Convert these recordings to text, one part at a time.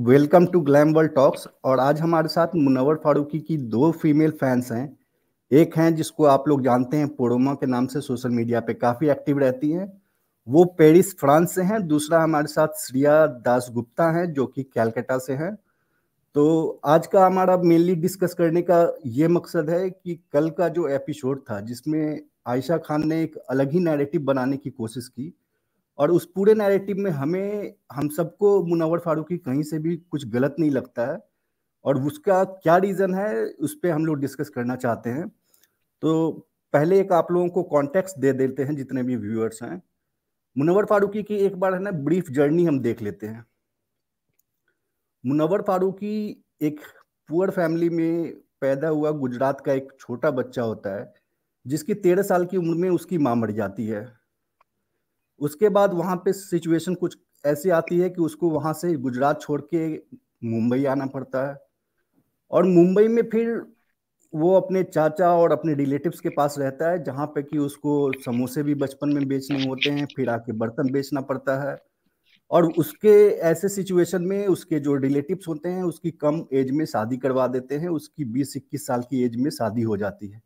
Welcome to glam world talks. और आज हमारे साथ मुनव्वर फारूकी की दो फीमेल फैंस हैं। एक हैं जिसको आप लोग जानते हैं, पोड़ोमा के नाम से सोशल मीडिया पे काफ़ी एक्टिव रहती हैं। वो पेरिस फ्रांस से हैं। दूसरा हमारे साथ श्रिया दासगुप्ता हैं जो कि कैलकाटा से हैं। तो आज का हमारा मेनली डिस्कस करने का ये मकसद है कि कल का जो एपिसोड था जिसमें आयशा खान ने एक अलग ही नैरेटिव बनाने की कोशिश की, और उस पूरे नैरेटिव में हम सबको मुनव्वर फारूकी कहीं से भी कुछ गलत नहीं लगता है। और उसका क्या रीज़न है उस पर हम लोग डिस्कस करना चाहते हैं। तो पहले एक आप लोगों को कॉन्टेक्स्ट दे देते हैं जितने भी व्यूअर्स हैं। मुनव्वर फारूकी की एक बार है ना ब्रीफ जर्नी हम देख लेते हैं। मुनव्वर फारूकी एक पुअर फैमिली में पैदा हुआ गुजरात का एक छोटा बच्चा होता है, जिसकी 13 साल की उम्र में उसकी माँ मर जाती है। उसके बाद वहाँ पे सिचुएशन कुछ ऐसी आती है कि उसको वहाँ से गुजरात छोड़ के मुंबई आना पड़ता है। और मुंबई में फिर वो अपने चाचा और अपने रिलेटिव्स के पास रहता है, जहाँ पे कि उसको समोसे भी बचपन में बेचने होते हैं, फिर आके बर्तन बेचना पड़ता है। और उसके ऐसे सिचुएशन में उसके जो रिलेटिव्स होते हैं उसकी कम एज में शादी करवा देते हैं। उसकी 20-21 साल की एज में शादी हो जाती है।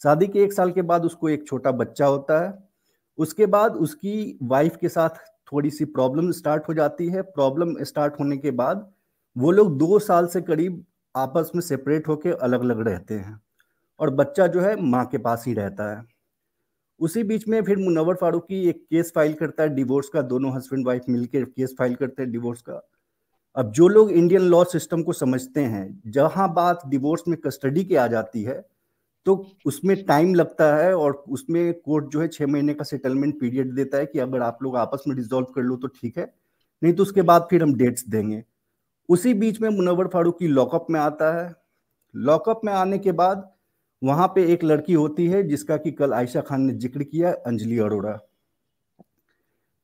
शादी के 1 साल के बाद उसको एक छोटा बच्चा होता है। उसके बाद उसकी वाइफ के साथ थोड़ी सी प्रॉब्लम स्टार्ट हो जाती है। प्रॉब्लम स्टार्ट होने के बाद वो लोग 2 साल से करीब आपस में सेपरेट होकर अलग अलग रहते हैं, और बच्चा जो है माँ के पास ही रहता है। उसी बीच में फिर मुनव्वर फारूकी एक केस फाइल करता है डिवोर्स का। दोनों हस्बैंड वाइफ मिलकर केस फाइल करते हैं डिवोर्स का। अब जो लोग इंडियन लॉ सिस्टम को समझते हैं, जहां बात डिवोर्स में कस्टडी की आ जाती है तो उसमें टाइम लगता है, और उसमें कोर्ट जो है 6 महीने का सेटलमेंट पीरियड देता है कि अगर आप लोग आपस में रिजॉल्व कर लो तो ठीक है, नहीं तो उसके बाद फिर हम डेट्स देंगे। उसी बीच में मुनव्वर फारूकी लॉकअप में आता है। लॉकअप में आने के बाद वहां पे एक लड़की होती है जिसका कि कल आयशा खान ने जिक्र किया, अंजलि अरोड़ा।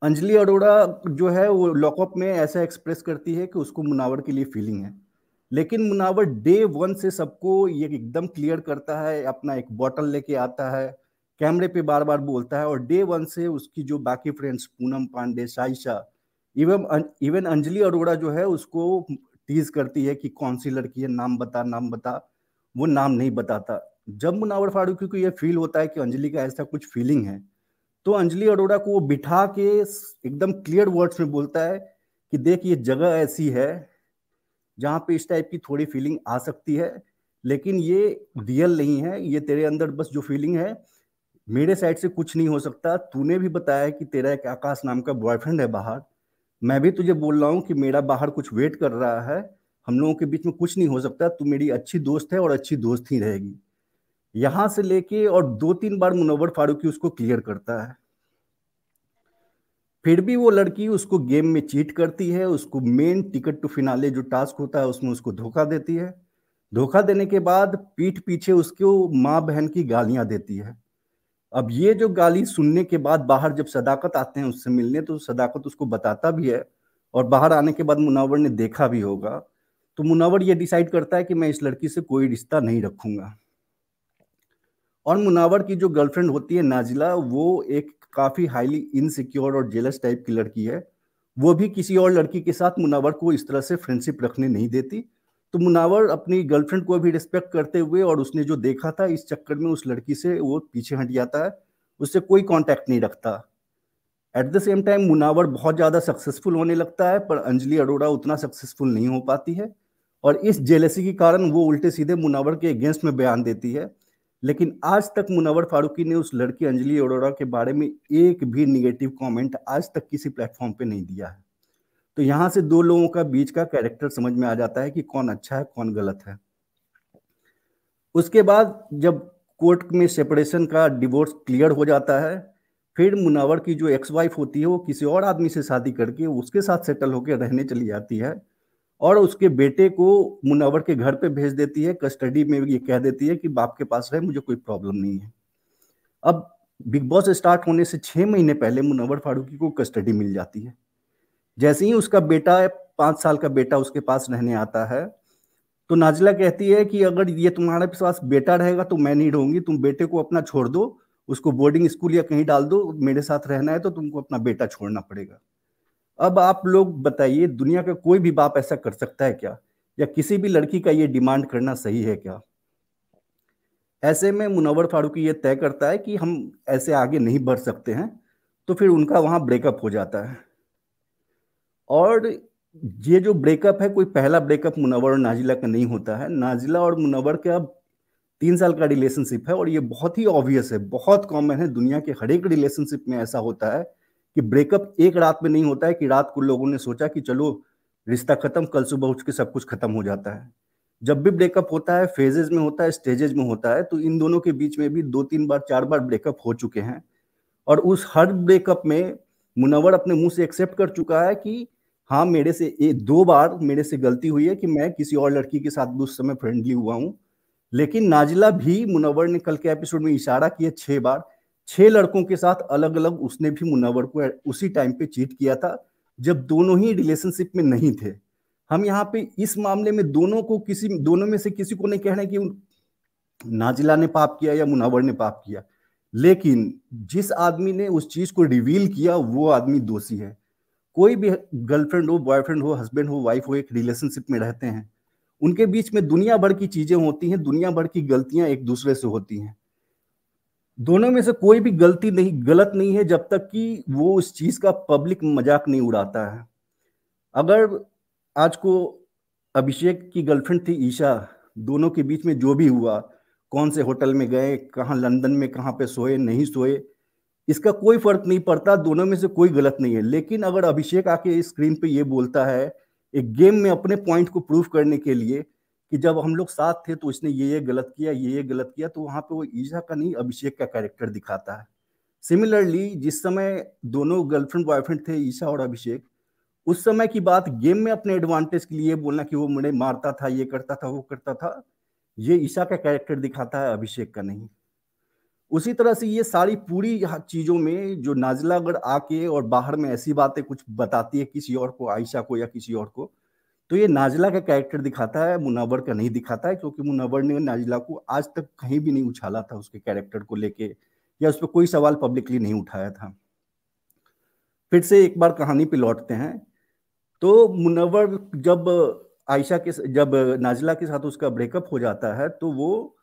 अंजलि अरोड़ा जो है वो लॉकअप में ऐसा एक्सप्रेस करती है कि उसको मुनावर के लिए फीलिंग है। लेकिन मुनावर डे वन से सबको ये एकदम क्लियर करता है, अपना एक बॉटल लेके आता है, कैमरे पे बार बार बोलता है। और डे वन से उसकी जो बाकी friends Poonam Pandey, Saisha, even even Anjali Arora जो है उसको टीज करती है कि कौन सी लड़की है, नाम बता नाम बता। वो नाम नहीं बताता। जब मुनावर फारूकी को ये फील होता है कि अंजलि का ऐसा कुछ फीलिंग है, तो अंजलि अरोड़ा को वो बिठा के एकदम क्लियर वर्ड्स में बोलता है कि देख, ये जगह ऐसी है जहाँ पे इस टाइप की थोड़ी फीलिंग आ सकती है, लेकिन ये रियल नहीं है। ये तेरे अंदर बस जो फीलिंग है, मेरे साइड से कुछ नहीं हो सकता। तूने भी बताया कि तेरा एक आकाश नाम का बॉयफ्रेंड है बाहर। मैं भी तुझे बोल रहा हूँ कि मेरा बाहर कुछ वेट कर रहा है। हम लोगों के बीच में कुछ नहीं हो सकता। तू मेरी अच्छी दोस्त है और अच्छी दोस्त ही रहेगी। यहां से लेके और 2-3 बार मुनव्वर फारूकी उसको क्लियर करता है। फिर भी वो लड़की उसको गेम में चीट करती है। उसको मेन टिकट टू फिनाले जो टास्क होता है उसमें उसको धोखा देती है। धोखा देने के बाद पीठ पीछे उसको माँ बहन की गालियां देती है। अब ये जो गाली सुनने के बाद बाहर जब सदाकत आते हैं उससे मिलने, तो सदाकत उसको बताता भी है। और बाहर आने के बाद मुनव्वर ने देखा भी होगा, तो मुनव्वर ये डिसाइड करता है कि मैं इस लड़की से कोई रिश्ता नहीं रखूंगा। और मुनव्वर की जो गर्लफ्रेंड होती है नाजिला, वो एक काफी हाईली इनसिक्योर और जेलस टाइप की लड़की है। वो भी किसी और लड़की के साथ मुनव्वर को इस तरह से फ्रेंडशिप रखने नहीं देती। तो मुनव्वर अपनी गर्लफ्रेंड को भी रिस्पेक्ट करते हुए और उसने जो देखा था इस चक्कर में उस लड़की से वो पीछे हट जाता है, उससे कोई कांटेक्ट नहीं रखता। At the same time Munawar बहुत ज्यादा सक्सेसफुल होने लगता है, पर अंजलि अरोड़ा उतना सक्सेसफुल नहीं हो पाती है। और इस जेलसी के कारण वो उल्टे सीधे मुनव्वर के अगेंस्ट में बयान देती है। लेकिन आज तक मुनव्वर फारूकी ने उस लड़की अंजलि अरोड़ा के बारे में एक भी निगेटिव कमेंट आज तक किसी प्लेटफॉर्म पे नहीं दिया है। तो यहाँ से दो लोगों का बीच का कैरेक्टर समझ में आ जाता है कि कौन अच्छा है कौन गलत है। उसके बाद जब कोर्ट में सेपरेशन का डिवोर्स क्लियर हो जाता है, फिर मुनव्वर की जो एक्स वाइफ होती है वो किसी और आदमी से शादी करके उसके साथ सेटल होकर रहने चली जाती है। और उसके बेटे को मुनव्वर के घर पे भेज देती है। कस्टडी में ये कह देती है कि बाप के पास रहे, मुझे कोई प्रॉब्लम नहीं है। अब बिग बॉस स्टार्ट होने से 6 महीने पहले मुनव्वर फारूकी को कस्टडी मिल जाती है। जैसे ही उसका बेटा, 5 साल का बेटा उसके पास रहने आता है, तो नाजिला कहती है कि अगर ये तुम्हारे पास बेटा रहेगा तो मैं नहीं रहूंगी, तुम बेटे को अपना छोड़ दो, उसको बोर्डिंग स्कूल या कहीं डाल दो, मेरे साथ रहना है तो तुमको अपना बेटा छोड़ना पड़ेगा। अब आप लोग बताइए, दुनिया का कोई भी बाप ऐसा कर सकता है क्या, या किसी भी लड़की का ये डिमांड करना सही है क्या? ऐसे में मुनव्वर फारूकी ये तय करता है कि हम ऐसे आगे नहीं बढ़ सकते हैं, तो फिर उनका वहां ब्रेकअप हो जाता है। और ये जो ब्रेकअप है, कोई पहला ब्रेकअप मुनव्वर और नाजिला का नहीं होता है। नाजिला और मुनव्वर का अब 3 साल का रिलेशनशिप है, और ये बहुत ही ऑब्वियस है, बहुत कॉमन है, दुनिया के हर एक रिलेशनशिप में ऐसा होता है कि ब्रेकअप एक रात में नहीं होता है, कि रात को लोगों ने सोचा कि चलो रिश्ता खत्म, कल सुबह उठ के सब कुछ खत्म हो जाता है। जब भी ब्रेकअप होता है, फेजेज में होता है, स्टेजेज में होता है, तो इन दोनों के बीच में भी 2-3 बार 4 बार ब्रेकअप हो चुके हैं। और उस हर ब्रेकअप में मुनव्वर अपने मुंह से एक्सेप्ट कर चुका है कि हाँ, मेरे से 2 बार मेरे से गलती हुई है कि मैं किसी और लड़की के साथ भी उस समय फ्रेंडली हुआ हूँ। लेकिन नाजिला भी, मुनव्वर ने कल के एपिसोड में इशारा किया, 6 बार, 6 लड़कों के साथ अलग अलग उसने भी मुनव्वर को उसी टाइम पे चीट किया था, जब दोनों ही रिलेशनशिप में नहीं थे। हम यहाँ पे इस मामले में दोनों में से किसी को नहीं कह रहे कि नाजिला ने पाप किया या मुनव्वर ने पाप किया, लेकिन जिस आदमी ने उस चीज को रिवील किया वो आदमी दोषी है। कोई भी गर्लफ्रेंड हो, बॉयफ्रेंड हो, हस्बैंड हो, वाइफ हो, एक रिलेशनशिप में रहते हैं, उनके बीच में दुनिया भर की चीजें होती हैं, दुनिया भर की गलतियां एक दूसरे से होती हैं। दोनों में से कोई भी गलत नहीं है जब तक कि वो उस चीज का पब्लिक मजाक नहीं उड़ाता है। अगर आज को अभिषेक की गर्लफ्रेंड थी ईशा, दोनों के बीच में जो भी हुआ, कौन से होटल में गए, कहाँ लंदन में कहाँ पे सोए नहीं सोए, इसका कोई फर्क नहीं पड़ता, दोनों में से कोई गलत नहीं है। लेकिन अगर अभिषेक आके स्क्रीन पे ये बोलता है एक गेम में अपने पॉइंट को प्रूव करने के लिए कि जब हम लोग साथ थे तो इसने ये गलत किया, ये गलत किया, तो वहां पे वो ईशा का नहीं, अभिषेक का कैरेक्टर दिखाता है। सिमिलरली जिस समय दोनों गर्लफ्रेंड बॉयफ्रेंड थे, ईशा और अभिषेक, उस समय की बात गेम में अपने एडवांटेज के लिए बोलना कि वो मुझे मारता था, ये करता था, वो करता था, ये ईशा का कैरेक्टर दिखाता है, अभिषेक का नहीं। उसी तरह से ये सारी पूरी चीजों में जो नाजिला अगर आके और बाहर में ऐसी बातें कुछ बताती है किसी और को, आयशा को या किसी और को, तो ये नाजिला का कैरेक्टर दिखाता है, मुनव्वर का नहीं दिखाता है, क्योंकि मुनव्वर ने नाजिला को आज तक कहीं भी नहीं उछाला था उसके कैरेक्टर को लेके, या उस पर कोई सवाल पब्लिकली नहीं उठाया था। फिर से एक बार कहानी पे लौटते हैं। तो मुनव्वर जब नाजिला के साथ उसका ब्रेकअप हो जाता है, तो वो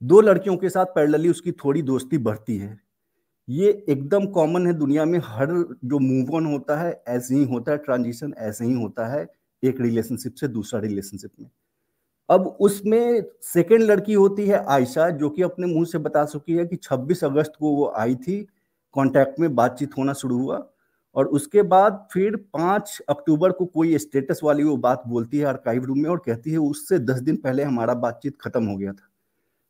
2 लड़कियों के साथ पैरेलली उसकी थोड़ी दोस्ती बढ़ती है। ये एकदम कॉमन है दुनिया में, हर जो मूव ऑन होता है ऐसे ही होता है, ट्रांजिशन ऐसे ही होता है, एक रिलेशनशिप से दूसरा रिलेशनशिप में। अब उसमें सेकेंड लड़की होती है आयशा, जो कि अपने मुंह से बता चुकी है कि 26 अगस्त को वो आई थी, कांटेक्ट में बातचीत होना शुरू हुआ, और उसके बाद फिर 5 अक्टूबर को कोई स्टेटस वाली वो बात बोलती है आर्काइव रूम में, और कहती है उससे 10 दिन पहले हमारा बातचीत खत्म हो गया था।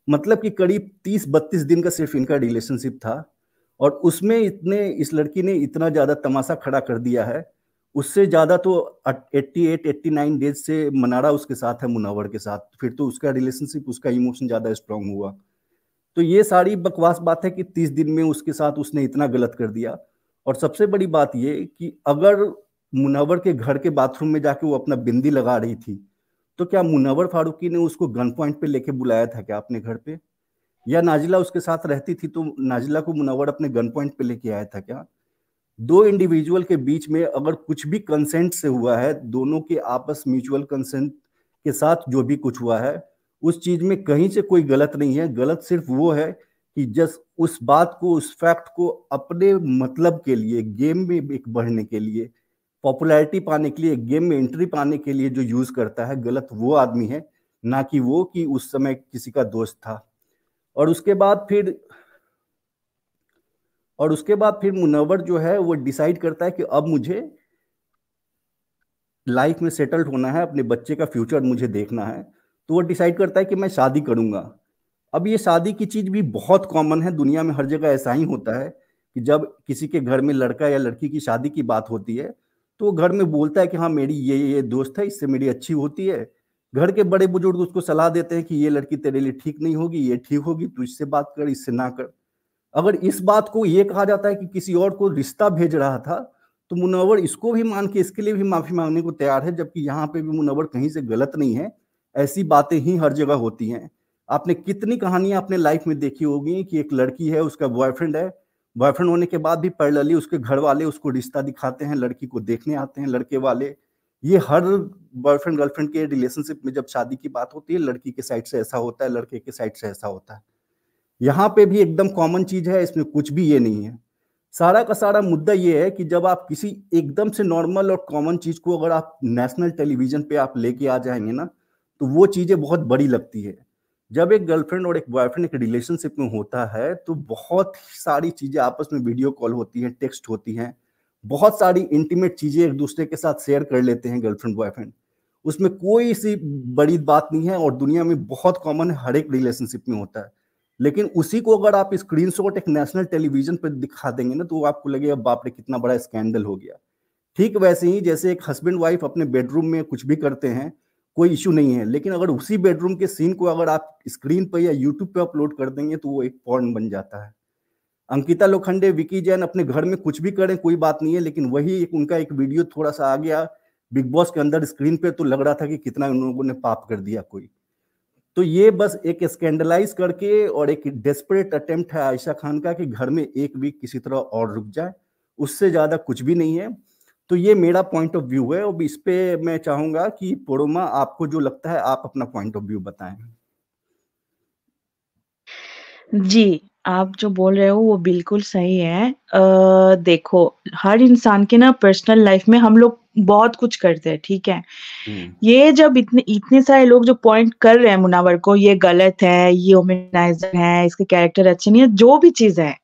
मतलब कि करीब 30-32 दिन का सिर्फ इनका रिलेशनशिप था, और उसमें इस लड़की ने इतना ज्यादा तमाशा खड़ा कर दिया है। उससे ज्यादा तो 88-89 डेज से मनारा उसके साथ है, मुनव्वर के साथ, फिर तो उसका रिलेशनशिप, उसका इमोशन ज्यादा स्ट्रांग हुआ। तो ये सारी बकवास बात है कि 30 दिन में उसके साथ उसने इतना गलत कर दिया। और सबसे बड़ी बात ये कि अगर मुनव्वर के घर के बाथरूम में जाके वो अपना बिंदी लगा रही थी, तो क्या मुनव्वर फारूकी ने उसको गन पॉइंट पे लेके बुलाया था क्या अपने घर पे? या नाजिला उसके साथ रहती थी तो नाजिला को मुनव्वर अपने गन पॉइंट पे लेके आया था क्या? 2 इंडिविजुअल के बीच में अगर कुछ भी कंसेंट से हुआ है, दोनों के आपस म्यूचुअल कंसेंट के साथ जो भी कुछ हुआ है, उस चीज में कहीं से कोई गलत नहीं है। गलत सिर्फ वो है कि जस्ट उस बात को, उस फैक्ट को अपने मतलब के लिए, गेम में एक बढ़ने के लिए, पॉपुलैरिटी पाने के लिए, गेम में एंट्री पाने के लिए जो यूज करता है, गलत वो आदमी है, ना कि वो कि उस समय किसी का दोस्त था। और उसके बाद फिर मुनव्वर जो है वो डिसाइड करता है कि अब मुझे लाइफ में सेटल्ड होना है, अपने बच्चे का फ्यूचर मुझे देखना है। तो वो डिसाइड करता है कि मैं शादी करूंगा। अब ये शादी की चीज भी बहुत कॉमन है दुनिया में, हर जगह ऐसा ही होता है कि जब किसी के घर में लड़का या लड़की की शादी की बात होती है, तो वो घर में बोलता है कि हाँ, मेरी ये दोस्त है, इससे मेरी अच्छी होती है। घर के बड़े बुजुर्ग उसको सलाह देते हैं कि ये लड़की तेरे लिए ठीक नहीं होगी, ये ठीक होगी, तू इससे बात कर, इससे ना कर। अगर इस बात को ये कहा जाता है कि किसी और को रिश्ता भेज रहा था, तो मुनव्वर इसको भी मान के इसके लिए भी माफी मांगने को तैयार है, जबकि यहाँ पे भी मुनव्वर कहीं से गलत नहीं है। ऐसी बातें ही हर जगह होती हैं। आपने कितनी कहानियां अपने लाइफ में देखी होगी कि एक लड़की है, उसका बॉयफ्रेंड है, बॉयफ्रेंड होने के बाद भी पैरेलली उसके घर वाले उसको रिश्ता दिखाते हैं, लड़की को देखने आते हैं लड़के वाले। ये हर बॉयफ्रेंड गर्लफ्रेंड के रिलेशनशिप में जब शादी की बात होती है, लड़की के साइड से ऐसा होता है, लड़के के साइड से ऐसा होता है। यहाँ पे भी एकदम कॉमन चीज है, इसमें कुछ भी ये नहीं है। सारा का सारा मुद्दा ये है कि जब आप किसी एकदम से नॉर्मल और कॉमन चीज को अगर आप नेशनल टेलीविजन पे आप लेके आ जाएंगे ना, तो वो चीजें बहुत बड़ी लगती है। जब एक गर्लफ्रेंड और एक बॉयफ्रेंड एक रिलेशनशिप में होता है, तो बहुत सारी चीजें आपस में वीडियो कॉल होती हैं, टेक्स्ट होती हैं, बहुत सारी इंटीमेट चीजें एक दूसरे के साथ शेयर कर लेते हैं गर्लफ्रेंड बॉयफ्रेंड। उसमें कोई सी बड़ी बात नहीं है और दुनिया में बहुत कॉमन है, हर एक रिलेशनशिप में होता है। लेकिन उसी को अगर आप स्क्रीनशॉट एक नेशनल टेलीविजन पर दिखा देंगे ना, तो आपको लगेगा बाप रे कितना बड़ा स्कैंडल हो गया। ठीक वैसे ही जैसे एक हस्बैंड वाइफ अपने बेडरूम में कुछ भी करते हैं, कोई इशू नहीं है, लेकिन अगर उसी बेडरूम के सीन को अगर आप स्क्रीन पर या यूट्यूब पे अपलोड कर देंगे, तो वो एक पॉर्न बन जाता है। अंकिता लोखंडे, विकी जैन अपने घर में कुछ भी करें कोई बात नहीं है, लेकिन वही उनका एक वीडियो थोड़ा सा आ गया बिग बॉस के अंदर स्क्रीन पे, तो लग रहा था कि कितना उन लोगों ने पाप कर दिया कोई। तो ये बस एक स्कैंडलाइज करके और एक डेस्परेट अटेम्प्ट है आयशा खान का कि घर में एक वीक किसी तरह और रुक जाए, उससे ज्यादा कुछ भी नहीं है। तो ये मेरा पॉइंट ऑफ व्यू है। अब इस पे मैं चाहूंगा कि पोरोमा, आपको जो लगता है आप अपना पॉइंट ऑफ व्यू बताएं। जी, आप जो बोल रहे हो वो बिल्कुल सही है। देखो, हर इंसान के ना पर्सनल लाइफ में हम लोग बहुत कुछ करते हैं, ठीक है? ये जब इतने इतने सारे लोग जो पॉइंट कर रहे हैं मुनावर को, ये गलत है, ये वुमेनाइजर है, इसके कैरेक्टर अच्छे नहीं है, जो भी चीज़ है,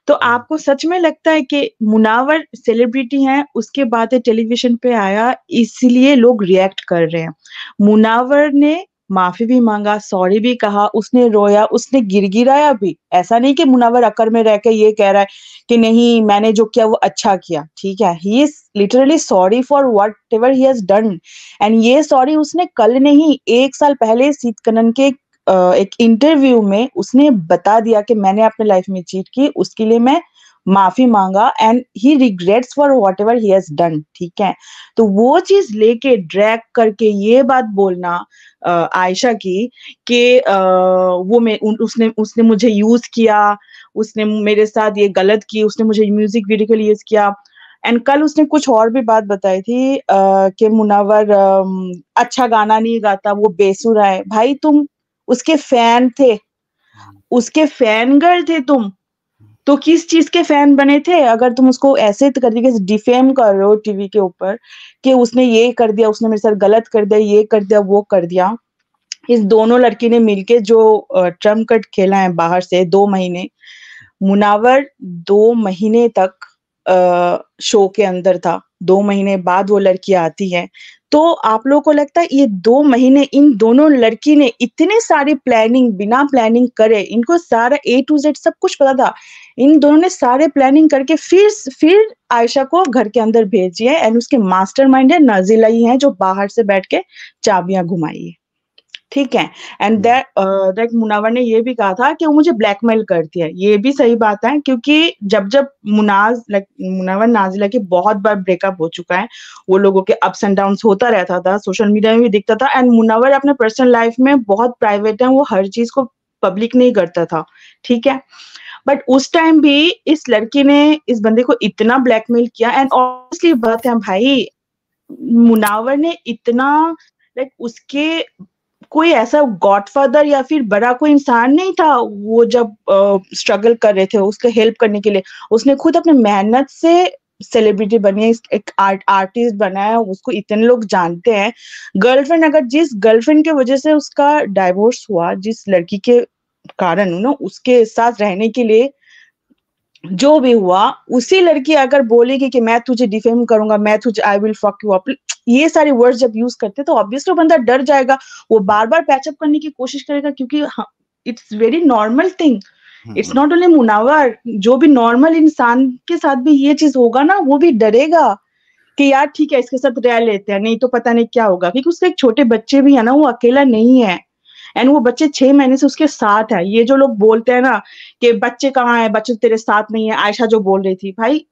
तो आपको सच में लगता है कि मुनावर सेलिब्रिटी है, उसके बाद टेलीविजन पे आया, इसलिए लोग रिएक्ट कर रहे हैं? मुनावर ने माफी भी मांगा, सॉरी भी कहा, उसने रोया, उसने गिड़गिड़ाया भी। ऐसा नहीं कि मुनावर अकड़ में रह के ये कह रहा है कि नहीं मैंने जो किया वो अच्छा किया, ठीक है? He is literally sorry for whatever he has done. And ये सॉरी उसने कल नहीं, 1 साल पहले सीत कनन के एक इंटरव्यू में उसने बता दिया कि मैंने अपने लाइफ में चीट की, उसके लिए मैं माफी मांगा and he regrets for whatever he has done, ठीक है? तो वो चीज लेके ड्रैग करके ये बात बोलना आयशा की कि वो उसने उसने मुझे यूज किया, उसने मेरे साथ ये गलत की, उसने मुझे म्यूजिक वीडियो के लिए यूज किया। एंड कल उसने कुछ और भी बात बताई थी कि मुनावर अच्छा गाना नहीं गाता, वो बेसुरा है। भाई तुम उसके फैन थे, उसके फैन गर्ल थे तुम, तो किस चीज के फैन बने थे? अगर तुम उसको ऐसे तरीके से डिफेम कर रहे हो टीवी के ऊपर कि उसने ये कर दिया, उसने मेरे साथ गलत कर दिया, ये कर दिया, वो कर दिया। इस दोनों लड़की ने मिलके जो ट्रम्प कार्ड खेला है बाहर से 2 महीने, मुनावर 2 महीने तक शो के अंदर था, 2 महीने बाद वो लड़की आती है। तो आप लोगों को लगता है ये 2 महीने इन दोनों लड़की ने इतने सारी प्लानिंग बिना प्लानिंग करे, इनको सारा A to Z सब कुछ पता था, इन दोनों ने सारे प्लानिंग करके फिर आयशा को घर के अंदर भेजी है। एंड उसके मास्टरमाइंड है नाजिला ही है, जो बाहर से बैठ के चाबियां घुमाई है, ठीक है? एंड दैट मुनावर ने ये भी कहा था कि वो मुझे ब्लैकमेल करती है। ये भी सही बात है, क्योंकि जब जब मुनावर नाजिला के बहुत बार ब्रेकअप हो चुका है, वो लोगों के अप्स एंड डाउन्स होता रहता था, सोशल मीडिया में भी दिखता था। एंड मुनावर अपने पर्सनल लाइफ में बहुत प्राइवेट है, वो हर चीज को पब्लिक नहीं करता था, ठीक है? बट उस टाइम भी इस लड़की ने इस बंदे को इतना ब्लैकमेल किया। एंड ऑब्वियसली बात है भाई, मुनावर ने इतना उसके कोई ऐसा गॉडफादर या फिर बड़ा कोई इंसान नहीं था। वो जब स्ट्रगल कर रहे थे उसको हेल्प करने के लिए, उसने खुद अपने मेहनत से सेलिब्रिटी बनी है, एक आर्टिस्ट बना है, उसको इतने लोग जानते हैं। गर्लफ्रेंड, अगर जिस गर्लफ्रेंड के वजह से उसका डाइवोर्स हुआ, जिस लड़की के कारण ना उसके साथ रहने के लिए जो भी हुआ, उसी लड़की अगर बोलेगी कि मैं तुझे डिफेम करूंगा, मैं तुझे I will fuck you up, ये सारे वर्ड्स जब यूज करते तो ऑब्वियसली बंदा डर जाएगा, वो बार बार पैचअप करने की कोशिश करेगा, क्योंकि it's very normal thing. It's not only Munawar, जो भी नॉर्मल इंसान के साथ भी ये चीज होगा ना, वो भी डरेगा कि यार ठीक है इसके साथ रह लेते हैं, नहीं तो पता नहीं क्या होगा, क्योंकि उसके एक छोटे बच्चे भी है ना, वो अकेला नहीं है। एंड वो बच्चे 6 महीने से उसके साथ है। ये जो लोग बोलते हैं ना कि बच्चे कहाँ है, बच्चे तेरे साथ नहीं है, आयशा जो बोल रही थी, भाई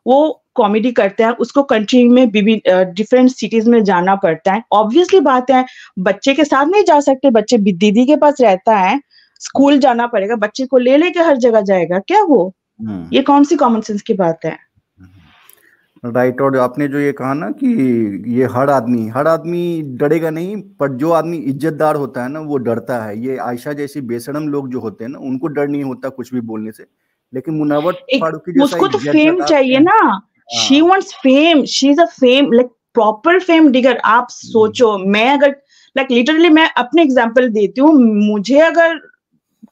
वो कॉमेडी करते हैं, उसको कंट्री में डिफरेंट सिटीज में जाना पड़ता है। ऑब्वियसली बात है, बच्चे के साथ नहीं जा सकते, बच्चे दीदी के पास रहता है, स्कूल जाना पड़ेगा, बच्चे को ले लेके हर जगह जाएगा क्या वो? ये कौन सी कॉमन सेंस की बात है? राइट। और आपने जो ये कहा ना कि ये हर आदमी डरेगा नहीं, पर जो आदमी इज्जतदार होता है ना वो डरता है। ये आयशा जैसी बेशरम लोग जो होते हैं ना उनको डर नहीं होता कुछ भी बोलने से, लेकिन मुनव्वर एक फारूकी जैसा उसको एक तो फेम इज्जतदार। चाहिए ना। शी हाँ। Wants fame, she is a fame, like proper fame digger. आप सोचो, मैं अगर लाइक लिटरली मैं अपने एग्जांपल देती हूँ, मुझे अगर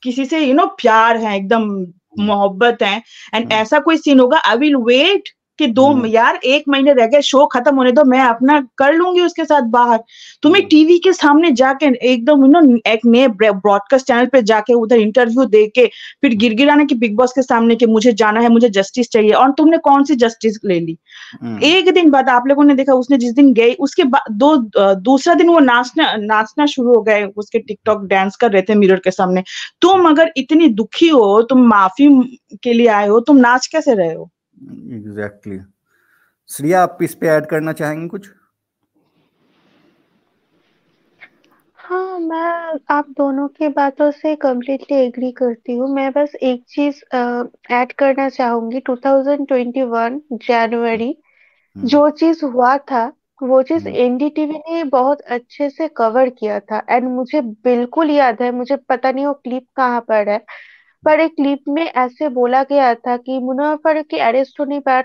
किसी से प्यार है, एकदम मोहब्बत है, एंड ऐसा कोई सीन होगा, आई विल वेट कि यार 1 महीने रह गए, शो खत्म होने दो, मैं अपना कर लूंगी उसके साथ बाहर। तुम्हें टीवी के सामने जाके एकदम एक नए ब्रॉडकास्ट चैनल पे जाके उधर इंटरव्यू दे के फिर गिड़गिड़ाने की बिग बॉस के सामने कि मुझे जाना है, मुझे जस्टिस चाहिए, और तुमने कौन सी जस्टिस ले ली? एक दिन बाद आप लोगों ने देखा, उसने जिस दिन गई उसके बाद दूसरा दिन वो नाचना शुरू हो गए, उसके टिकटॉक डांस कर रहे थे मिरर के सामने। तुम अगर इतनी दुखी हो, तुम माफी के लिए आए हो, तुम नाच कैसे रहे हो? एग्जैक्टली। श्रिया, आप इस पे ऐड करना चाहेंगे कुछ? हाँ, मैं आप दोनों की बातों से कम्प्लीटली एग्री करती हूँ। मैं बस एक चीज ऐड करना चाहूंगी। 2021 जनवरी जो चीज हुआ था, वो चीज एनडीटीवी ने बहुत अच्छे से कवर किया था, एंड मुझे बिल्कुल याद है। मुझे पता नहीं वो क्लिप कहाँ पर है, पर एक क्लिप में ऐसे बोला गया था कि मुनव्वर की अरेस्ट होने पर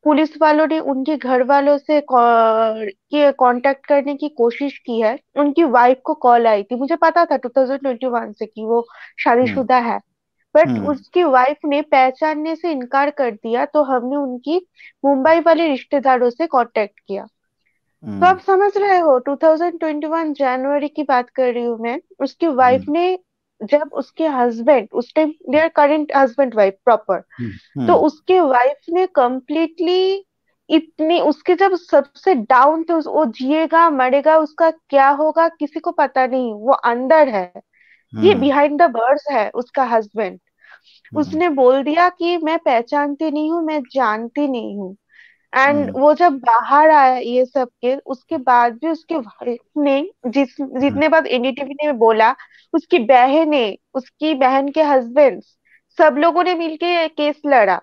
पुलिस वालों ने उनके घर वालों से कांटेक्ट करने की कोशिश की है। उनकी वाइफ को कॉल आई थी, मुझे पता था 2021 से कि वो शादीशुदा है, बट उसकी वाइफ ने पहचानने से इनकार कर दिया, तो हमने उनकी मुंबई वाले रिश्तेदारों से कांटेक्ट किया। तो आप समझ रहे हो, 2021 जनवरी की बात कर रही हूँ मैं। उसकी वाइफ ने, जब उसके हस्बैंड उस time, their current husband wife proper, तो उसके वाइफ ने कंप्लीटली इतनी, उसके जब सबसे डाउन थे, वो जिएगा मरेगा, उसका क्या होगा किसी को पता नहीं, वो अंदर है, ये बिहाइंड द बर्ड्स है उसका हस्बैंड। उसने बोल दिया कि मैं पहचानती नहीं हूँ, मैं जानती नहीं हूँ। एंड वो जब बाहर आया ये सब के, उसके बाद भी उसके वाइफ ने, जितने बार एनडीटीवी ने बोला, उसकी बहने, उसकी बहन के हस्बैंड, सब लोगों ने मिलके केस लड़ा।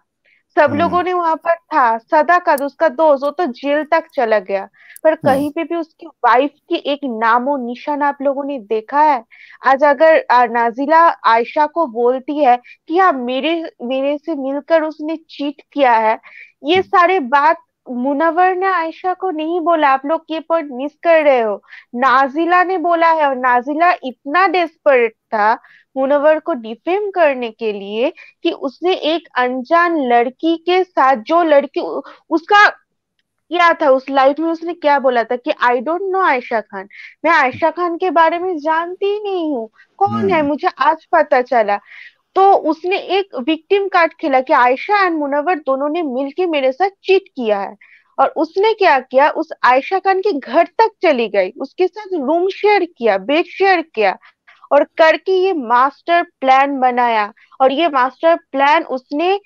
सब लोगों ने वहां पर था, सदाकत उसका दोस्त, वो तो जेल तक चला गया, पर कहीं पे भी उसकी वाइफ की एक नामो निशान आप लोगों ने देखा है? आज अगर नाजिला आयशा को बोलती है कि हाँ, मेरे मेरे से मिलकर उसने चीट किया है, ये सारे बात मुनव्वर ने आयशा को नहीं बोला। आप लोग ये पॉइंट मिस कर रहे हो, नाजिला ने बोला है, और नाजिला इतना डेस्परेट था मुनव्वर को डिफेम करने के लिए कि उसने एक अनजान लड़की के साथ, जो लड़की उसका क्या था उस लाइफ में, उसने क्या बोला था कि I don't know Ayesha Khan, मैं आयशा खान के बारे में जानती ही नहीं हूँ, कौन है, मुझे आज पता चला। तो उसने एक विक्टिम कार्ड खेला कि आयशा एंड मुनव्वर दोनों ने मिलके मेरे साथ चीट किया है। और उसने क्या किया, उस आयशा खान के घर तक चली गई, उसके साथ रूम शेयर किया, बेड शेयर किया, और करके ये मास्टर प्लान बनाया। और ये मास्टर प्लान उसने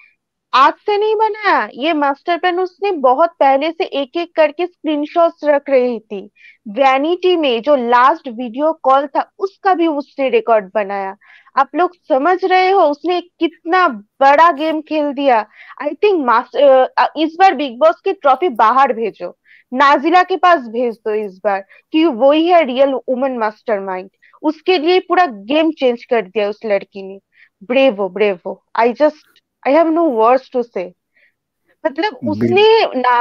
आज से नहीं बनाया, ये मास्टर प्लान उसने बहुत पहले से एक एक करके स्क्रीनशॉट्स रख रही थी। वैनिटी में जो लास्ट वीडियो कॉल था, उसका भी उसने रिकॉर्ड बनाया। आप लोग समझ रहे हो उसने कितना बड़ा गेम खेल दिया? आई थिंक मास्टर, इस बार बिग बॉस की ट्रॉफी बाहर भेजो, नाजिला के पास भेज दो इस बार, कि वही है रियल वुमन मास्टरमाइंड। उसके लिए पूरा गेम चेंज कर दिया उस लड़की ने। Bravo bravo, I have no words to say. मतलब उसने ना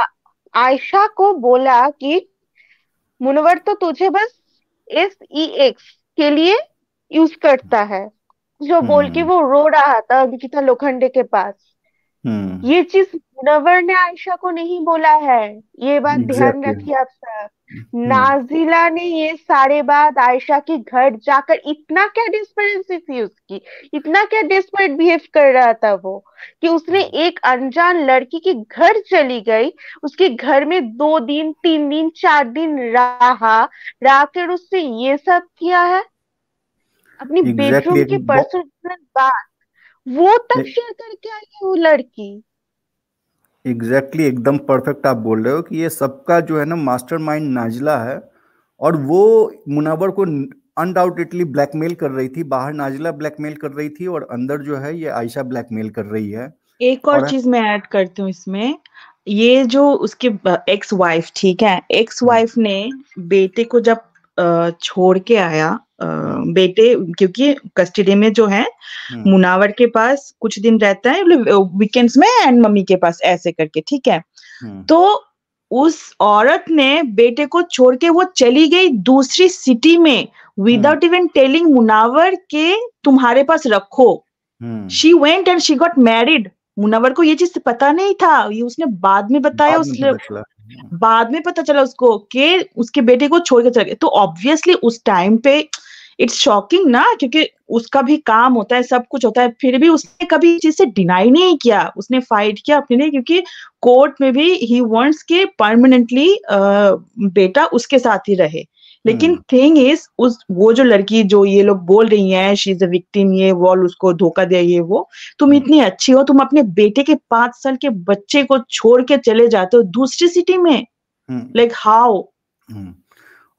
आयशा को बोला कि मुनव्वर तो तुझे बस SEX के लिए यूज करता है, जो बोल के वो रो रहा था अंकिता लोखंडे के पास। ये चीज मुनव्वर ने आयशा को नहीं बोला है, ये बात ध्यान एग्जैक्टली। रखिए आप सब। नाजिला ने ये सारे बात आयशा के घर जाकर, इतना क्या डिस्परेंसी थी उसकी, इतना क्या डिस्परेट बिहेव कर रहा था वो, कि उसने एक अनजान लड़की के घर चली गई, उसके घर में 2 दिन 3 दिन 4 दिन रहा कर उससे ये सब किया है, अपनी एग्जैक्टली बेडरूम की पर्सनल बात वो तक शेयर करके आई है वो लड़की। एग्जैक्टली एकदम परफेक्ट आप बोल रहे हो कि ये सबका जो है ना मास्टरमाइंड नाजिला है। और वो मुनव्वर को अनडाउटेडली ब्लैकमेल कर रही थी, बाहर नाजिला ब्लैकमेल कर रही थी और अंदर जो है ये आयशा ब्लैकमेल कर रही है। एक और और चीज मैं ऐड करती हूँ इसमें, ये जो उसके एक्स वाइफ, ठीक है, एक्स वाइफ ने बेटे को जब छोड़ के आया, बेटे क्योंकि कस्टडी में जो है मुनावर के पास कुछ दिन रहता है वीकेंड्स में एंड मम्मी के पास ऐसे करके, ठीक है। तो उस औरत ने बेटे को छोड़ के वो चली गई दूसरी सिटी में विदाउट इवन टेलिंग मुनावर के तुम्हारे पास रखो। She went and she got married. Munawar को ये चीज पता नहीं था, ये उसने बाद में बताया, बाद में पता चला उसको कि उसके बेटे को छोड़ के चले गए। तो ऑब्वियसली उस टाइम पे इट्स शॉकिंग ना, क्योंकि उसका भी काम होता है, सब कुछ होता है, फिर भी उसने कभी चीज से डिनाई नहीं किया, उसने फाइट किया अपने लिए, क्योंकि कोर्ट में भी ही वांट्स के परमानेंटली बेटा उसके साथ ही रहे। लेकिन थिंग इज वो जो लड़की जो ये लोग बोल रही हैं शी इज अ विक्टिम, ये वो उसको धोखा दिया, ये वो, तुम इतनी अच्छी हो, तुम अपने बेटे के 5 साल के बच्चे को छोड़ के चले जाते हो दूसरी सिटी में, लाइक हाउ।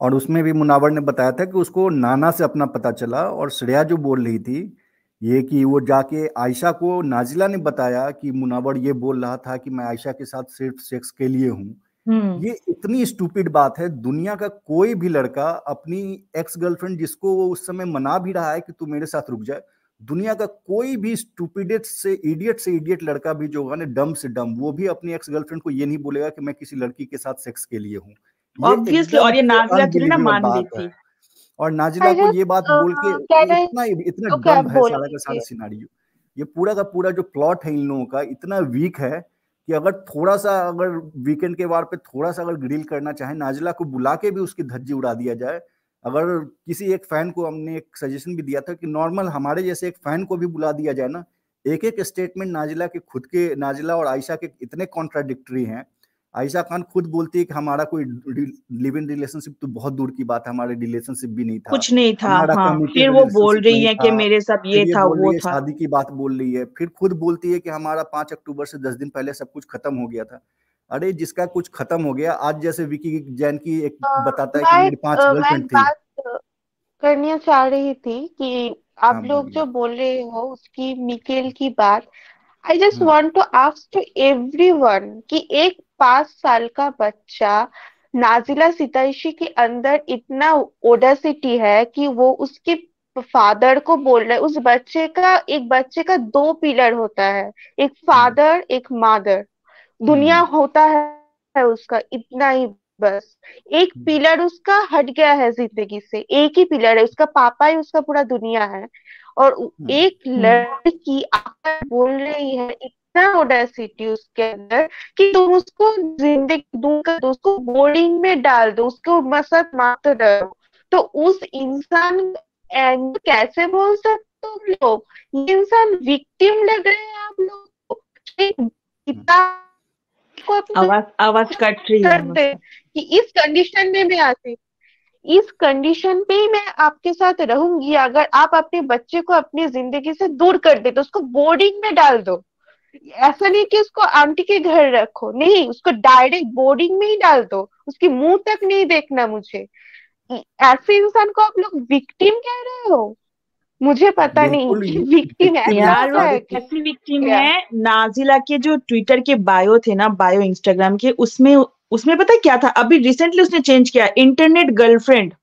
और उसमें भी मुनावर ने बताया था कि उसको नाना से अपना पता चला, और श्रेया जो बोल रही थी ये कि वो जाके आयशा को, नाजिला ने बताया कि मुनावर ये बोल रहा था कि मैं आयशा के साथ सिर्फ सेक्स के लिए हूँ। ये इतनी स्टूपिड बात है। दुनिया का कोई भी लड़का अपनी एक्स गर्लफ्रेंड, जिसको वो उस समय मना भी रहा है कि तू मेरे साथ रुक जाए, दुनिया का कोई भी स्टूपिडेट से इडियट लड़का भी जो होगा ना, डम से डम, वो भी अपनी एक्स गर्लफ्रेंड को ये नहीं बोलेगा कि मैं किसी लड़की के साथ सेक्स के लिए हूँ। ऑब्वियसली, और ये नाजिला थोड़ी ना मान ली थी। और नाजिला को ये बात बोल के इतना डम है सारा का सारा सिनारियो। ये पूरा का पूरा जो प्लॉट है इन लोगों का इतना वीक है कि अगर थोड़ा सा, अगर वीकेंड के वार पे थोड़ा सा अगर ग्रिल करना चाहे, नाजिला को बुला के भी उसकी धज्जी उड़ा दिया जाए। अगर किसी एक फैन को, हमने एक सजेशन भी दिया था कि नॉर्मल हमारे जैसे एक फैन को भी बुला दिया जाए ना, एक एक स्टेटमेंट नाजिला के खुद के, नाजिला और आयशा के इतने कॉन्ट्राडिक्टरी हैं। आयशा खान खुद बोलती है कि हमारा कोई लिव इन रिलेशनशिप तो बहुत दूर की बात है, हमारे रिलेशनशिप भी नहीं था, कुछ नहीं था। हाँ। फिर वो बोल रही है कि मेरे साथ ये था, वो था, शादी की बात बोल रही है। फिर खुद बोलती है कि हमारा 5 अक्टूबर से 10 दिन पहले सब कुछ खत्म हो गया था। अरे जिसका कुछ खत्म हो गया, आज जैसे विकी जैन की एक बताता है कि मेरी 5 गर्लफ्रेंड थी। बात करनी चाह रही थी कि आप लोग जो बोल रहे हो उसकी मिकेल की बात, I just want to ask to everyone कि एक 5 साल का बच्चा, नाजिला सितैशी के अंदर इतना ओडेसिटी है कि वो उसके फादर को बोल रहा है। उस बच्चे का, एक बच्चे का 2 पिलर होता है, एक फादर एक मदर, दुनिया होता है उसका इतना ही, बस एक पिलर उसका हट गया है जिंदगी से, एक ही पिलर है, उसका पापा ही उसका पूरा दुनिया है। और एक लड़की आकर बोल रही है, इतना ऑडेसिटी उसके अंदर कि तुम उसको जिंदगी दूंगा, उसको बोर्डिंग में डाल दो, उसको मसत मारते रहो। तो उस इंसान कैसे बोल सकते हो लोग, ये इंसान विक्टिम लग रहे हैं आप लोग को। आवाज कट रही है कि इस कंडीशन में मैं आती, इस कंडीशन पे मैं आपके साथ रहूंगी अगर आप अपने बच्चे को अपनी जिंदगी से दूर कर दे, तो उसको बोर्डिंग में डाल दो। ऐसा नहीं कि उसको आंटी के घर रखो, नहीं, उसको डायरेक्ट बोर्डिंग में ही डाल दो, उसकी मुंह तक नहीं देखना मुझे। ऐसे इंसान को आप लोग विक्टिम कह रहे हो? मुझे पता नहीं विक्टिम यार, वो कैसी विक्टिम है। नाजिला के जो ट्विटर के बायो थे ना, बायो इंस्टाग्राम के, उसमें पता क्या था, अभी रिसेंटली उसने चेंज किया, इंटरनेट गर्लफ्रेंड।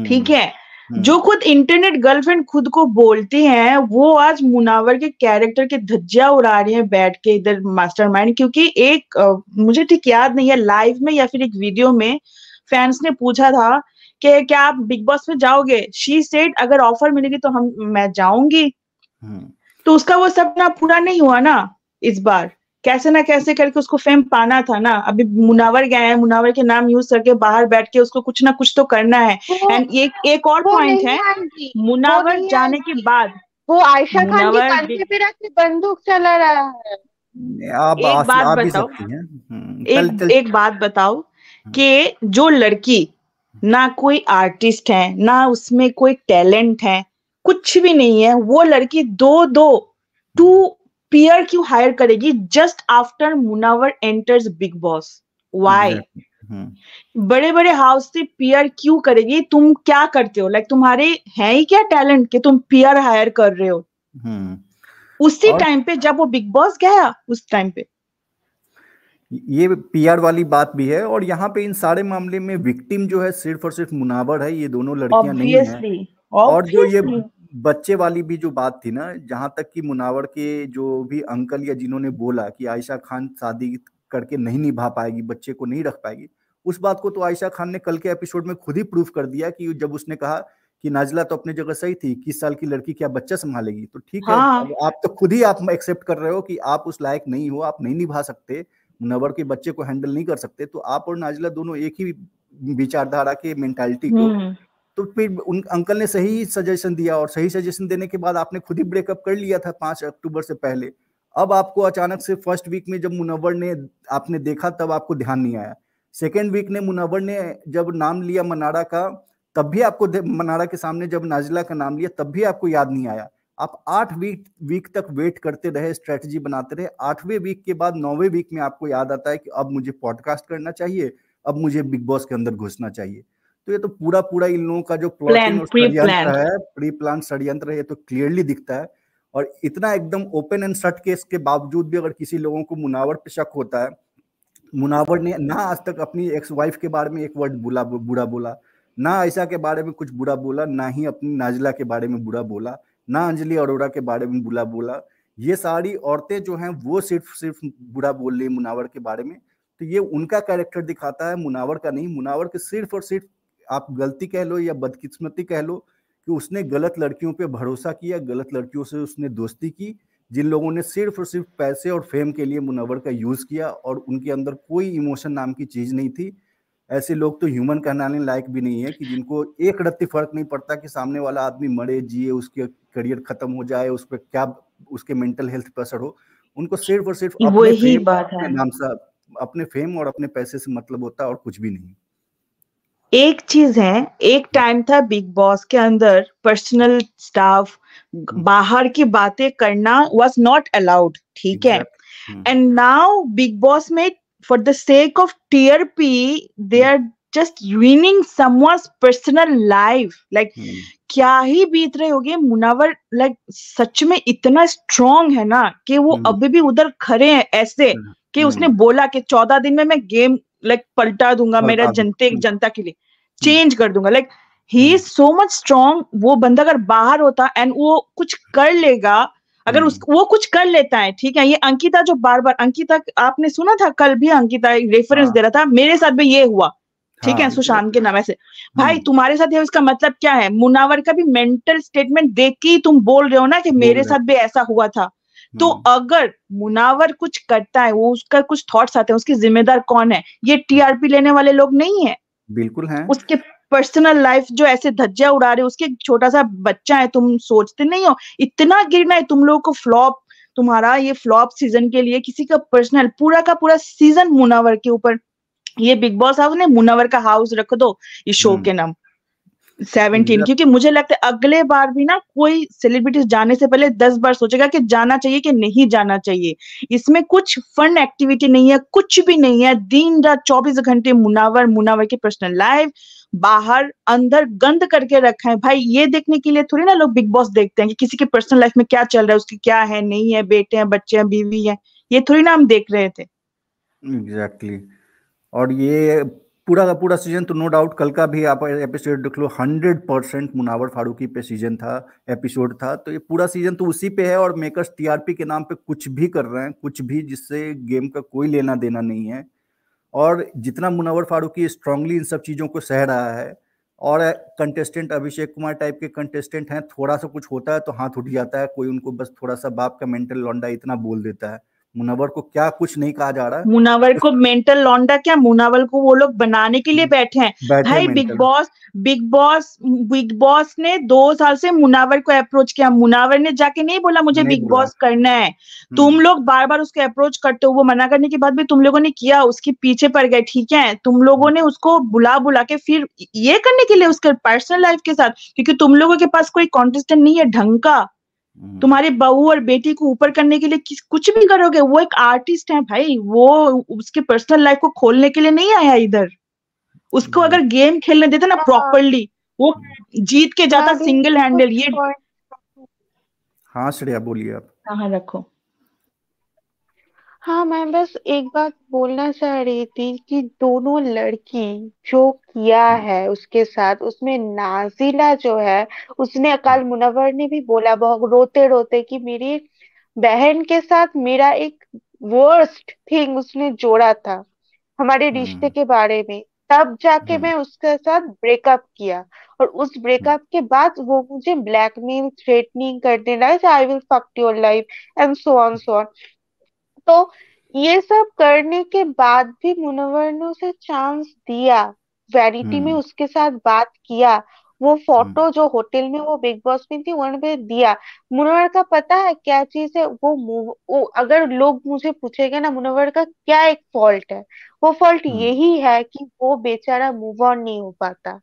ठीक है, जो खुद इंटरनेट गर्लफ्रेंड खुद को बोलती हैं, वो आज मुनावर के कैरेक्टर के धज्जियां उड़ा रही हैं बैठ के इधर मास्टरमाइंड। क्योंकि एक मुझे ठीक याद नहीं है, लाइव में या फिर एक वीडियो में फैंस ने पूछा था कि क्या आप बिग बॉस में जाओगे, शी सेड अगर ऑफर मिलेगी तो मैं जाऊंगी। तो उसका वो सपना पूरा नहीं हुआ ना इस बार, कैसे ना कैसे करके उसको फेम पाना था ना। अभी मुनावर गया है, मुनावर के नाम यूज करके बाहर बैठ के उसको कुछ ना कुछ तो करना है। एंड एक और पॉइंट है, मुनावर जाने के बाद वो आयशा खान के कंधे पे रख के बंदूक चला रहा है। एक बात बताओ कि जो लड़की ना कोई आर्टिस्ट है, ना उसमें कोई टैलेंट है, कुछ भी नहीं है, वो लड़की टू पीयर क्यों हायर करेगी just after Munawar enters big boss? Why? बड़े बड़े हाउस से पीयर क्यों करेगी? तुम क्या करते हो? लाइक तुम्हारे है ही क्या टैलेंट कि तुम पीयर हायर कर रहे हो? उसी और टाइम पे जब वो बिग बॉस गया, उस टाइम पे ये पीआर वाली बात भी है। और यहाँ पे इन सारे मामले में विक्टिम जो है सिर्फ और सिर्फ मुनावर है, ये दोनों लड़कियां नहीं हैं। ऑब्वियसली और जो ये ऑब्वियसली बच्चे वाली भी जो बात थी ना, जहां तक कि मुनावर के जो भी अंकल या जिन्होंने बोला कि आयशा खान शादी करके नहीं निभा पाएगी, बच्चे को नहीं रख पाएगी, उस बात को तो आयशा खान ने कल के एपिसोड में खुद ही प्रूफ कर दिया कि जब उसने कहा कि नाजिला तो अपनी जगह सही थी, 21 साल की लड़की क्या बच्चा संभालेगी। तो ठीक है, हाँ अब आप तो खुद ही आप एक्सेप्ट कर रहे हो कि आप उस लायक नहीं हो, आप नहीं निभा सकते, मुनव्वर के बच्चे को हैंडल नहीं कर सकते। तो आप और नाजिला दोनों एक ही विचारधारा के मेंटालिटी को, तो फिर उन अंकल ने सही सजेशन दिया, और सही सजेशन देने के बाद आपने खुद ही ब्रेकअप कर लिया था 5 अक्टूबर से पहले। अब आपको अचानक से फर्स्ट वीक में जब मुनव्वर ने आपने देखा तब आपको ध्यान नहीं आया। सेकेंड वीक ने मुनव्वर ने जब नाम लिया मनारा का, तब भी आपको मनारा के सामने जब नाजिला का नाम लिया तब भी आपको याद नहीं आया। आप 8 वीक तक वेट करते रहे, स्ट्रेटजी बनाते रहे। 8वें वीक के बाद 9वें वीक में आपको याद आता है कि अब मुझे पॉडकास्ट करना चाहिए, अब मुझे बिग बॉस के अंदर घुसना चाहिए। तो ये तो पूरा पूरा इन लोगों का जो प्लॉटिंग और षड्यंत्र है, प्री प्लान षड्यंत्र है, ये तो क्लियरली दिखता है। और इतना एकदम ओपन एंड शट केस के बावजूद भी अगर किसी लोगों को मुनावर पे शक होता है, मुनावर ने ना आज तक अपनी एक्स वाइफ के बारे में एक वर्ड बुरा बोला, ना आयशा के बारे में कुछ बुरा बोला, ना ही अपनी नाजिला के बारे में बुरा बोला, ना अंजलि अरोड़ा के बारे में बुरा बोला। ये सारी औरतें जो हैं वो सिर्फ बुरा बोल रही मुनावर के बारे में। तो ये उनका कैरेक्टर दिखाता है, मुनावर का नहीं। मुनावर के सिर्फ और सिर्फ आप गलती कह लो या बदकिस्मती कह लो कि उसने गलत लड़कियों पे भरोसा किया, गलत लड़कियों से उसने दोस्ती की, जिन लोगों ने सिर्फ और सिर्फ पैसे और फेम के लिए मुनव्वर का यूज किया, और उनके अंदर कोई इमोशन नाम की चीज नहीं थी। ऐसे लोग तो ह्यूमन कहलाने लायक भी नहीं है कि जिनको एक रत्ती फर्क नहीं पड़ता कि सामने वाला आदमी मरे जिए, उसके करियर खत्म हो जाए, उस पर क्या उसके मेंटल हेल्थ पर असर हो। उनको सिर्फ और सिर्फ अपने फेम, अपने नाम से, अपने फेम और अपने पैसे से मतलब होता है, और कुछ भी नहीं। एक चीज है, एक टाइम था बिग बॉस के अंदर पर्सनल स्टाफ बाहर की बातें करना वाज नॉट अलाउड, ठीक है। एंड नाउ बिग बॉस में for the sake of TRP they are just ruining someone's personal life, like क्या ही बीत रहे होंगे। मुनावर लाइक सच में इतना स्ट्रॉन्ग है ना कि वो अभी भी उधर खड़े हैं ऐसे कि उसने बोला कि 14 दिन में मैं गेम लाइक पलटा दूंगा, मेरा जनता के लिए चेंज कर दूंगा। Like he is so much strong. वो बंदा अगर बाहर होता एंड वो कुछ कर लेगा, अगर वो कुछ कर लेता है, ठीक है। ये अंकिता जो बार बार, अंकिता आपने सुना था कल भी अंकिता रेफरेंस दे रहा था, मेरे साथ भी ये हुआ, ठीक है, सुशांत के नाम ऐसे। भाई तुम्हारे साथ है, उसका मतलब क्या है? मुनावर का भी मेंटल स्टेटमेंट देख के ही तुम बोल रहे हो ना कि मेरे साथ भी ऐसा हुआ था। तो अगर मुनावर कुछ करता है, वो उसका कुछ थॉट्स आते हैं, उसकी जिम्मेदार कौन है? ये टीआरपी लेने वाले लोग नहीं है, बिल्कुल है। उसके पर्सनल लाइफ जो ऐसे धज्जियां उड़ा रहे, उसके छोटा सा बच्चा है, तुम सोचते नहीं हो इतना गिरना है तुम लोगों को? फ्लॉप, तुम्हारा ये फ्लॉप सीजन के लिए किसी का पर्सनल पूरा का पूरा सीजन मुनावर के ऊपर। ये बिग बॉस हाउस ने मुनावर का हाउस रख दो ये शो के नाम 17, क्योंकि मुझे लगता है अगले बार भी ना कोई सेलिब्रिटीज जाने से पहले 10 बार सोचेगा कि जाना चाहिए कि नहीं जाना चाहिए। इसमें कुछ फन एक्टिविटी नहीं है, कुछ भी नहीं है। दिन रात 24 घंटे मुनावर की पर्सनल लाइफ बाहर अंदर गंद करके रखा है। भाई ये देखने के लिए थोड़ी ना लोग बिग बॉस देखते हैं कि किसी के पर्सनल लाइफ में क्या चल रहा है, उसकी क्या है, नहीं है, बेटे हैं, बच्चे हैं, बीवी है, ये थोड़ी ना हम देख रहे थे। एग्जैक्टली। और ये पूरा का पूरा सीजन तो नो डाउट, कल का भी आप एपिसोड देख लो, 100% मुनावर फारूकी पे सीजन था, एपिसोड था। तो ये पूरा सीजन तो उसी पे है, और मेकर्स टीआरपी के नाम पे कुछ भी कर रहे हैं, कुछ भी, जिससे गेम का कोई लेना देना नहीं है। और जितना मुनावर फारूकी स्ट्रांगली इन सब चीज़ों को सह रहा है, और कंटेस्टेंट अभिषेक कुमार टाइप के कंटेस्टेंट हैं, थोड़ा सा कुछ होता है तो हाथ उठ जाता है, कोई उनको बस थोड़ा सा बाप का मेंटल लौंडा इतना बोल देता है। मुनावर को क्या कुछ नहीं कहा जा रहा है। मुनावर को मेंटल लौंडा क्या, मुनावर को वो लोग बनाने के लिए बैठे हैं। भाई बिग बॉस ने 2 साल से मुनावर को अप्रोच किया, मुनावर ने जाके नहीं बोला मुझे बिग बॉस करना है। तुम लोग बार बार उसको अप्रोच करते हो, वो मना करने के बाद भी तुम लोगों ने किया, उसके पीछे पड़ गए, ठीक है। तुम लोगों ने उसको बुला के फिर ये करने के लिए उसके पर्सनल लाइफ के साथ, क्योंकि तुम लोगों के पास कोई कॉन्टेस्टेंट नहीं है ढंग का। तुम्हारी बहू और बेटी को ऊपर करने के लिए कुछ भी करोगे। वो एक आर्टिस्ट है भाई, वो उसके पर्सनल लाइफ को खोलने के लिए नहीं आया इधर। उसको अगर गेम खेलने देते ना प्रॉपरली, वो जीत के जाता सिंगल हैंडल। ये हाँ श्रेया बोलिए आप। हाँ रखो। हाँ, मैं बस एक बात बोलना चाह रही थी कि दोनों लड़की जो किया है उसके साथ, उसमें नाजिला जो है, उसने कल मुनव्वर ने भी बोला बहुत रोते रोते कि मेरी बहन के साथ मेरा एक वर्स्ट थिंग उसने जोड़ा था हमारे रिश्ते हम्म के बारे में, तब जाके हम्म मैं उसके साथ ब्रेकअप किया। और उस ब्रेकअप के बाद वो मुझे ब्लैकमेल थ्रेटनिंग करने लगा, I will fuck your life and so on so on. तो ये सब करने के बाद भी मुनव्वर ने उसे चांस दिया, वैनिटी में हम्म उसके साथ बात किया, वो हम्म फोटो जो होटल में वो बिग बॉस में थी वहां पे दिया। मुनव्वर का पता है क्या चीज है वो अगर लोग मुझे पूछेंगे ना मुनव्वर का क्या एक फॉल्ट है, वो फॉल्ट हम्म यही है कि वो बेचारा मूव ऑन नहीं हो पाता।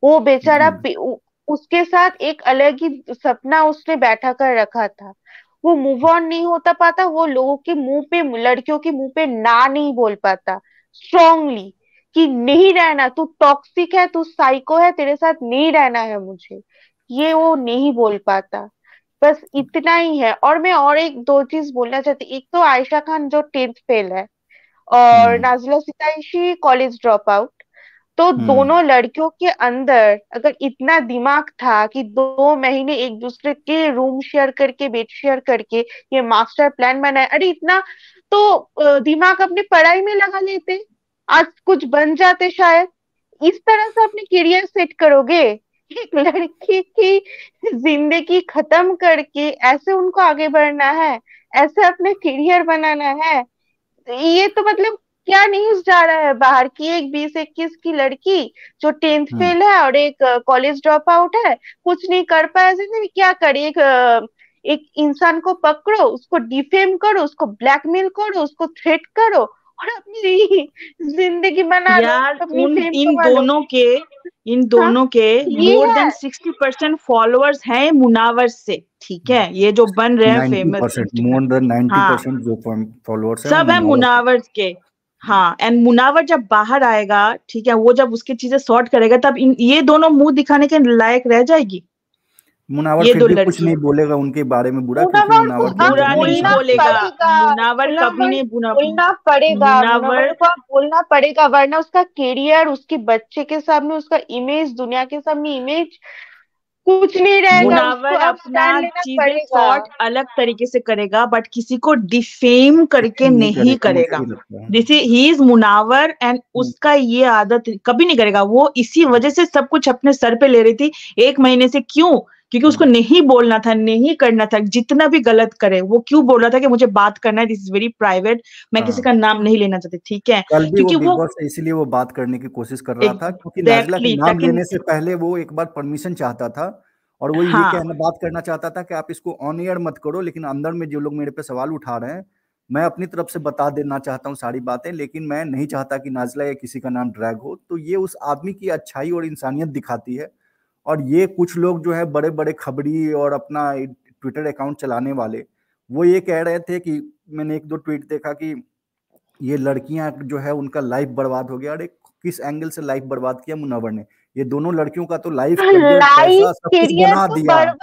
वो बेचारा हम्म उसके साथ एक अलग ही सपना उसने बैठा कर रखा था, वो मूव ऑन नहीं होता पाता, वो लोगों के मुंह पे, लड़कियों के मुंह पे ना नहीं बोल पाता स्ट्रांगली कि नहीं रहना, तू टॉक्सिक है, तू साइको है, तेरे साथ नहीं रहना है मुझे, ये वो नहीं बोल पाता। बस इतना ही है। और मैं और एक दो चीज बोलना चाहती, एक तो आयशा खान जो 10th फेल है, और हम्म नाजिला सिताइशी कॉलेज ड्रॉप आउट। तो हम्म दोनों लड़कियों के अंदर अगर इतना दिमाग था कि 2 महीने एक दूसरे के रूम शेयर करके, बेड शेयर करके ये मास्टर प्लान बनाए, अरे इतना तो दिमाग अपनी पढ़ाई में लगा लेते, आज कुछ बन जाते शायद। इस तरह से अपने करियर सेट करोगे, एक लड़की की जिंदगी खत्म करके ऐसे उनको आगे बढ़ना है, ऐसे अपने करियर बनाना है? ये तो मतलब क्या न्यूज जा रहा है बाहर की, एक 20-21 की लड़की जो 10th हम्म फेल है और एक कॉलेज ड्रॉप आउट है, कुछ नहीं कर पाया जिंदगी में, क्या करे? एक इंसान को पकड़ो, उसको डिफेम करो, उसको ब्लैकमेल करो, उसको थ्रेट करो और अपनी जिंदगी बना लो, यार अपनी उन फेम इन कमा लो। दोनों के इन हाँ, दोनों के ये मोर है। देन 60% फॉलोअर्स हैं मुनावर से, ठीक है, ये जो बन रहे हैं फेमस 90%, इंस्टाग्राम। मोर देन हाँ 90% जो फॉलोअर्स हैं वो सब है मुनावर के। मुनावर के। हाँ एंड मुनावर जब बाहर आएगा, ठीक है, वो जब उसकी चीजें सॉर्ट करेगा तब ये दोनों मुंह दिखाने के लायक रह जाएगी, मुनावर ये फिर दो भी कुछ नहीं लड़कियां। बोलेगा उनके बारे में बुरा, क्योंकि मुनव्वर को मुनावर के अब अंदर बुरा वो नहीं बोलना इंसानियत बोलेगा, है। पड़ेगा। मुनावर कभी मुनव्वर नहीं बुरा। बोलना पड़ेगा, मुनव्वर मुनावर को अब बोलना पड़ेगा, वरना उसका करियर, उसके बच्चे के सामने, उसका इमेज, दुनिया के सामने इमेज कुछ नहीं रहेगा, उसको मुनावर अब स्टैंड अपना लेना चीजें पड़ेगा। सॉर्ट अलग तरीके से करेगा, बट किसी को डिफेम करके नहीं नहीं करेगा, मुझे करेगा। भी लगता है। जैसे ही इज मुनावर एंड उसका ये आदत कभी नहीं करेगा, वो इसी वजह से सब कुछ अपने सर पे ले रही थी 1 महीने से। क्यों? क्योंकि उसको नहीं बोलना था, नहीं करना था, जितना भी गलत करे वो क्यों बोल रहा था कि मुझे बात करना है, दिस इज वेरी प्राइवेट, मैं किसी हाँ, का नाम नहीं लेना चाहती, ठीक है, कल भी वो क्योंकि बिग वो बॉस से इसीलिए वो बात करने की कोशिश कर रहा था, क्योंकि नाजिला के एग्जैक्टली नाम ताकि लेने से पहले वो एक बार परमिशन चाहता था। और वो ये हाँ कहना, बात करना चाहता था कि आप इसको ऑन एयर मत करो, लेकिन अंदर में जो लोग मेरे पे सवाल उठा रहे हैं, मैं अपनी तरफ से बता देना चाहता हूँ सारी बातें, लेकिन मैं नहीं चाहता कि नाजिला या किसी का नाम ड्रैग हो। तो ये उस आदमी की अच्छाई और इंसानियत दिखाती है। और ये कुछ लोग जो है बड़े बड़े खबरी और अपना ट्विटर अकाउंट चलाने वाले, वो ये कह रहे थे कि मैंने एक दो ट्वीट देखा कि ये लड़कियां जो है उनका लाइफ बर्बाद हो गया। अरे किस एंगल से लाइफ बर्बाद किया मुनव्वर ने? ये दोनों लड़कियों का तो लाइफ, करियर, लाइफ पैसा सब कुछ करियर बना तो दिया, बर्बाद,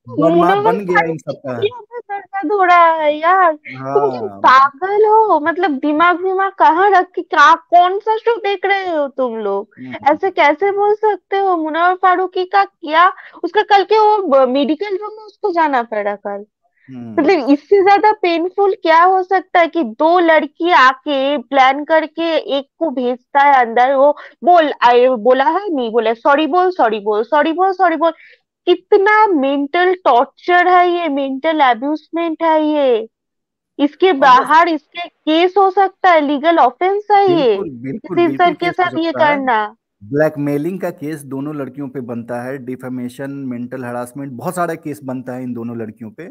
मुनव्वर बन गया फारूक इन की सबका। करियर पे बर्बाद हो रहा है यार, तुम हाँ। पागल हो? मतलब दिमाग विमाग कहाँ रख के, क्या कौन सा शो देख रहे हो तुम लोग? हम्म ऐसे कैसे बोल सकते हो? मुनव्वर फारूकी का क्या, उसका कल के वो मेडिकल रूम में उसको जाना पड़ा कल। हम्म मतलब इससे ज्यादा पेनफुल क्या हो सकता है कि दो लड़की आके प्लान करके एक को भेजता है अंदर, वो बोल आए, बोला है नहीं बोला, सॉरी बोल, सॉरी बोल, सॉरी बोल, सॉरी बोल। कितना मेंटल टॉर्चर है ये, मेंटल अब्यूसमेंट है ये। इसके और बस, बाहर इसके केस हो सकता है, लीगल ऑफेंस है ये, बिल्कुल बिल्कुल किसी इंसान बिल्कुल के केस हो साथ ये सकता है। करना। ब्लैकमेलिंग का केस दोनों लड़कियों पे बनता है, डिफेमेशन, मेंटल हरासमेंट, बहुत सारा केस बनता है इन दोनों लड़कियों पे।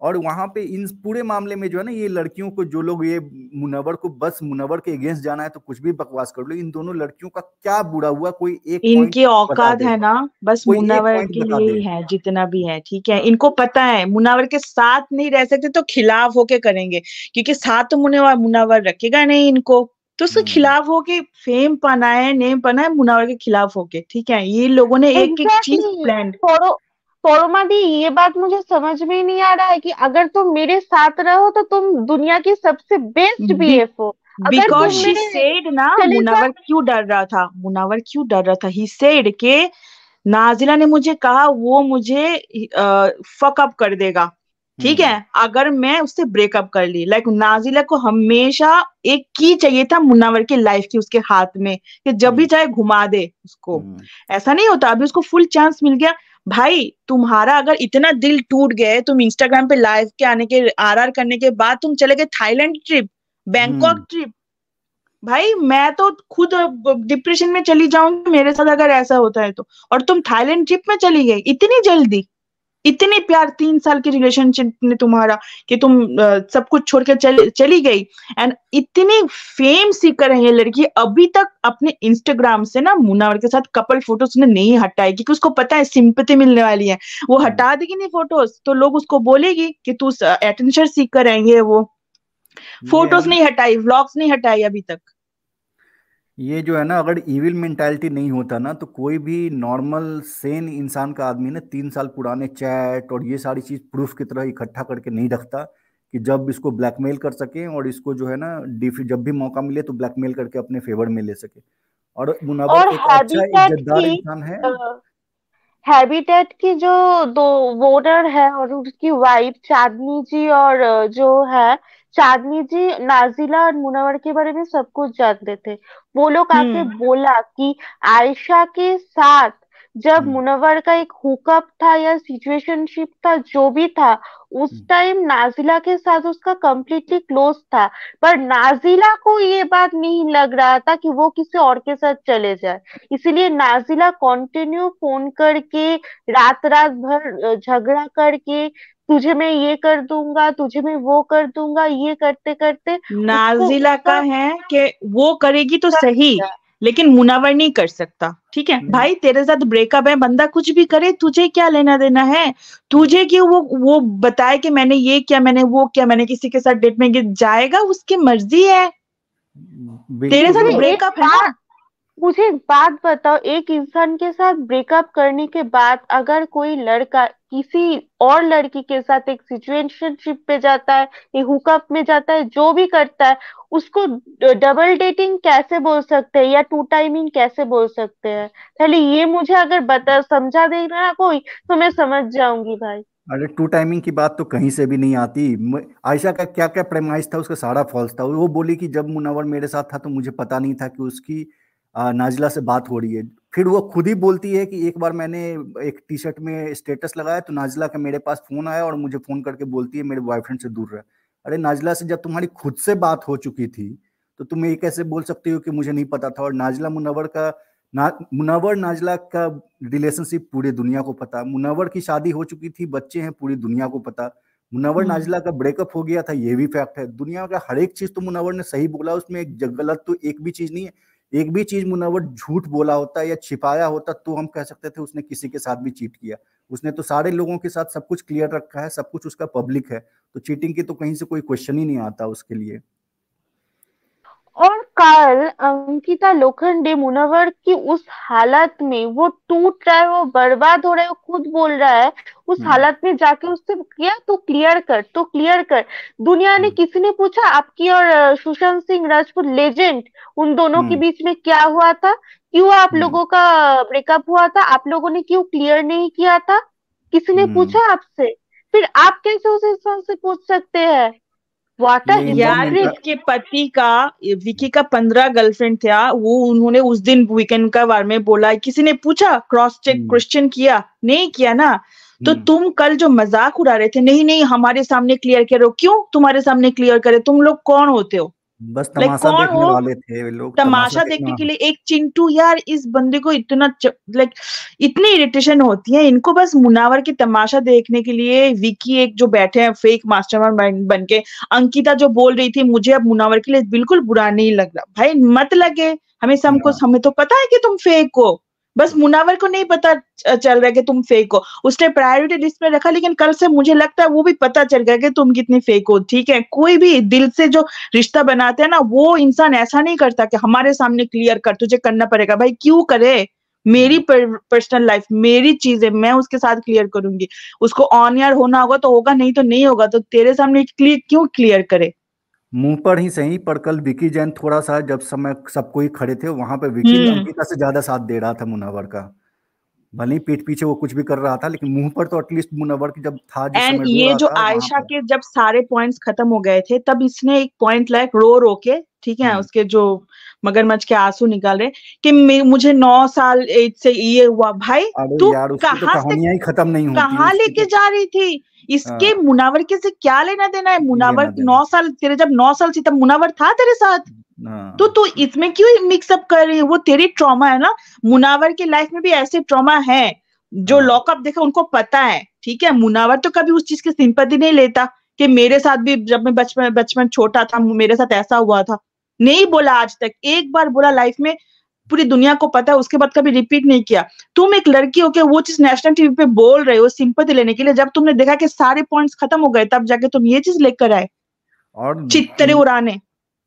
और वहां पे इन पूरे मामले में जो है ना, ये लड़कियों को, जो लोग ये मुनव्वर को, बस मुनव्वर के अगेंस्ट जाना है तो कुछ भी बकवास कर लो, इन दोनों लड़कियों का क्या बुरा हुआ, कोई एक पॉइंट इनकी बता औकात दे, है ना, बस कोई एक मुनावर पॉइंट के बता लिए दे। ही है, जितना भी है, ठीक है, हाँ। इनको पता है मुनावर के साथ नहीं रह सकते तो खिलाफ होके करेंगे, क्योंकि साथ तो मुनावर मुनावर रखेगा नहीं इनको, तो उसके हम्म खिलाफ होके फेम पाना है, नेम पाना है मुनावर के खिलाफ होके, ठीक है, ये लोगों ने एक एक चीज एग्जैक्टली। प्लान। फॉरो पौरमा दी, ये बात मुझे समझ में ही नहीं आ रहा है कि अगर तुम मेरे साथ रहो तो तुम दुनिया की सबसे बेस्ट बीएफ हो, अगर बिकॉज तुम शी मेरे सेड ना, चले जाओ। मुनावर क्यों डर रहा था, मुनावर क्यों डर रहा था, ही सेड के नाजिला ने मुझे कहा वो मुझे फक अप कर देगा, ठीक है, अगर मैं उससे ब्रेकअप कर ली। लाइक नाजिला को हमेशा एक की चाहिए था मुनावर की लाइफ की उसके हाथ में, कि जब भी चाहे घुमा दे उसको। ऐसा नहीं होता, अभी उसको फुल चांस मिल गया। भाई तुम्हारा अगर इतना दिल टूट गया, तुम इंस्टाग्राम पे लाइव के आने के आरआर करने के बाद तुम चले गए थाईलैंड ट्रिप, बैंकॉक ट्रिप, भाई मैं तो खुद डिप्रेशन में चली जाऊंगी मेरे साथ अगर ऐसा होता है तो। और तुम थाईलैंड ट्रिप में चली गई इतनी जल्दी, इतने प्यार 3 साल के रिलेशनशिप में तुम्हारा, कि तुम सब कुछ छोड़ के चली गई। एंड इतनी फेम सीकर है ये लड़की, अभी तक अपने इंस्टाग्राम से ना मुनावर के साथ कपल फोटोज ने नहीं हटाई, क्योंकि उसको पता है सिंपैथी मिलने वाली है। वो हटा देगी नहीं फोटोज तो लोग उसको बोलेगी कि तू अटेंशन सीकर है, ये वो। फोटोज नहीं हटाई, व्लॉग्स नहीं हटाई अभी तक। ये जो है ना, अगर इविल मेंटालिटी नहीं होता ना, तो कोई भी नॉर्मल सेन इंसान का आदमी ना 3 साल पुराने चैट और ये सारी चीज प्रूफ की तरह इकट्ठा करके नहीं रखता, कि जब इसको ब्लैकमेल कर सके और इसको जो है ना जब भी मौका मिले तो ब्लैकमेल करके अपने फेवर में ले सके। और मुनव्वर और एक अच्छा इज्जतदार इंसान है। हैबिटेट की जो दो वोटर है और उसकी वाइफ चांदनी जी, और जो है चांदनी जी नाजिला और मुनव्वर के बारे में सब कुछ जानते थे। वो लोग आके बोला कि आयशा के साथ जब मुनव्वर का एक हुकअप था या सिचुएशनशिप था जो भी था, उस टाइम नाजिला के साथ उसका कंप्लीटली क्लोज था। पर नाजिला को ये बात नहीं लग रहा था कि वो किसी और के साथ चले जाए, इसीलिए नाजिला कंटिन्यू फोन करके रात रात भर झगड़ा करके तुझे मैं ये कर दूंगा, तुझे मैं वो कर दूंगा, ये करते करते नाजिला का है कि वो करेगी तो सही, लेकिन मुनावर नहीं कर सकता। ठीक है भाई, तेरे साथ ब्रेकअप है, बंदा कुछ भी करे, तुझे क्या लेना देना है? तुझे क्यों वो बताए कि मैंने ये किया, मैंने वो किया, मैंने किसी के साथ डेट में जाएगा, उसकी मर्जी है। तेरे साथ ब्रेकअप है ना। मुझे एक बात बताओ, एक इंसान के साथ ब्रेकअप करने के बाद अगर कोई लड़का किसी और लड़की के साथ एक सिचुएशनशिप पे जाता है, एक हुकअप में जाता है, जो भी करता है, उसको डबल डेटिंग कैसे बोल सकते हैं या टू टाइमिंग कैसे बोल सकते हैं? पहले ये मुझे अगर बता समझा देना ना कोई, तो मैं समझ जाऊंगी भाई। अरे टू टाइमिंग की बात तो कहीं से भी नहीं आती। आयशा का क्या क्या प्रेमाइज था, उसका सारा फॉल्स था। वो बोली कि जब मुनव्वर मेरे साथ था तो मुझे पता नहीं था कि उसकी नाजिला से बात हो रही है। फिर वो खुद ही बोलती है कि एक बार मैंने एक टी शर्ट में स्टेटस लगाया तो नाजिला का मेरे पास फोन आया और मुझे फोन करके बोलती है मेरे बॉयफ्रेंड से दूर रहे। अरे नाजिला से जब तुम्हारी खुद से बात हो चुकी थी तो तुम ये कैसे बोल सकते हो कि मुझे नहीं पता था? और नाजिला मुनव्वर का मुनव्वर नाजिला का रिलेशनशिप पूरी दुनिया को पता। मुनव्वर की शादी हो चुकी थी, बच्चे हैं, पूरी दुनिया को पता। मुनव्वर नाजिला का ब्रेकअप हो गया था, ये भी फैक्ट है। दुनिया का हर एक चीज तो मुनव्वर ने सही बोला, उसमें एक गलत तो एक भी चीज नहीं है। एक भी चीज मुनव्वर झूठ बोला होता या छिपाया होता तो हम कह सकते थे उसने किसी के साथ भी चीट किया। उसने तो सारे लोगों के साथ सब कुछ क्लियर रखा है, सब कुछ उसका पब्लिक है, तो चीटिंग की तो कहीं से कोई क्वेश्चन ही नहीं आता उसके लिए। और कल अंकिता लोखंडे मुनव्वर की उस हालत में, वो टूट रहा है, वो बर्बाद हो रहा है, वो खुद बोल रहा है, उस हालत में जाके उससे किया तो क्लियर कर, तो क्लियर कर। दुनिया ने, किसी ने पूछा आपकी और सुशांत सिंह राजपूत लेजेंड, उन दोनों के बीच में क्या हुआ था, क्यों आप लोगों का ब्रेकअप हुआ था, आप लोगों ने क्यों क्लियर नहीं किया था? किसी ने पूछा आपसे? फिर आप कैसे उस इंसान से पूछ सकते हैं? यार इसके पति का, विकी का 15 गर्लफ्रेंड था, वो उन्होंने उस दिन वीकेंड का बारे में बोला, किसी ने पूछा, क्रॉस चेक क्वेश्चन किया? नहीं किया ना। तो तुम कल जो मजाक उड़ा रहे थे, नहीं नहीं हमारे सामने क्लियर करो, क्यों तुम्हारे सामने क्लियर करे? तुम लोग कौन होते हो? बस तमाशा देखने वाले थे लोग, तमाशा देखने के लिए। एक चिंटू, यार इस बंदे को इतना लाइक इतनी इरिटेशन होती है इनको, बस मुनावर की तमाशा देखने के लिए। विकी एक जो बैठे हैं फेक मास्टरमाइंड बन के, अंकिता जो बोल रही थी मुझे अब मुनावर के लिए बिल्कुल बुरा नहीं लग रहा, भाई मत लगे, हमें हमें तो पता है कि तुम फेक हो, बस मुनावर को नहीं पता चल रहा है कि तुम फेक हो। उसने प्रायोरिटी लिस्ट में रखा, लेकिन कल से मुझे लगता है वो भी पता चल गया कि तुम कितनी फेक हो। ठीक है, कोई भी दिल से जो रिश्ता बनाते हैं ना, वो इंसान ऐसा नहीं करता कि हमारे सामने क्लियर कर, तुझे करना पड़ेगा। भाई क्यों करे? मेरी पर्सनल लाइफ, मेरी चीजें मैं उसके साथ क्लियर करूंगी। उसको ऑन एयर होना होगा तो होगा, नहीं तो नहीं होगा। तो तेरे सामने क्यों क्लियर करे? मुंह पर ही सही, पर कल विकी जैन थोड़ा सा, जब समय सब कोई खड़े थे वहां पे, विकी अंकिता से ज्यादा साथ दे रहा था मुनव्वर का। भले ही पीठ पीछे वो कुछ भी कर रहा था, लेकिन मुंह पर तो एटलीस्ट मुनव्वर की जब था, जिस एंड समय रो ये रहा जो था वहां आयशा पर। के जब सारे पॉइंट्स खत्म हो गए थे, तब इसने एक पॉइंट लाइक रो के, ठीक है, उसके जो मगरमच्छ के आंसू निकाल रहे कि मुझे 9 साल एज से ये हुआ। भाई अरे तू यार, उसकी तो कहाँ से कहानियां ही खत्म नहीं होती कहाँ उसकी लेके तो। जा रही थी? इसके मुनावर के से क्या लेना देना है? मुनावर लेना देना। 9 साल, तेरे जब 9 साल थी तब मुनावर था तेरे साथ। तो तू इसमें क्यों मिक्सअप कर रही है? वो तेरी ट्रॉमा है ना। मुनावर की लाइफ में भी ऐसे ट्रॉमा है, जो लॉकअप देखा उनको पता है, ठीक है। मुनावर तो कभी उस चीज की सिंपैथी नहीं लेता कि मेरे साथ भी जब मैं बचपन छोटा था मेरे साथ ऐसा हुआ था। नहीं बोला आज तक, एक बार बोला लाइफ में, पूरी दुनिया को पता है, उसके बाद कभी रिपीट नहीं किया। तुम एक लड़की हो के वो चीज नेशनल टीवी पे बोल रहे हो सिंपैथी लेने के लिए, जब तुमने देखा कि सारे पॉइंट्स खत्म हो गए तब जाके तुम ये चीज लेकर आए, और चित्तरे उड़ाने।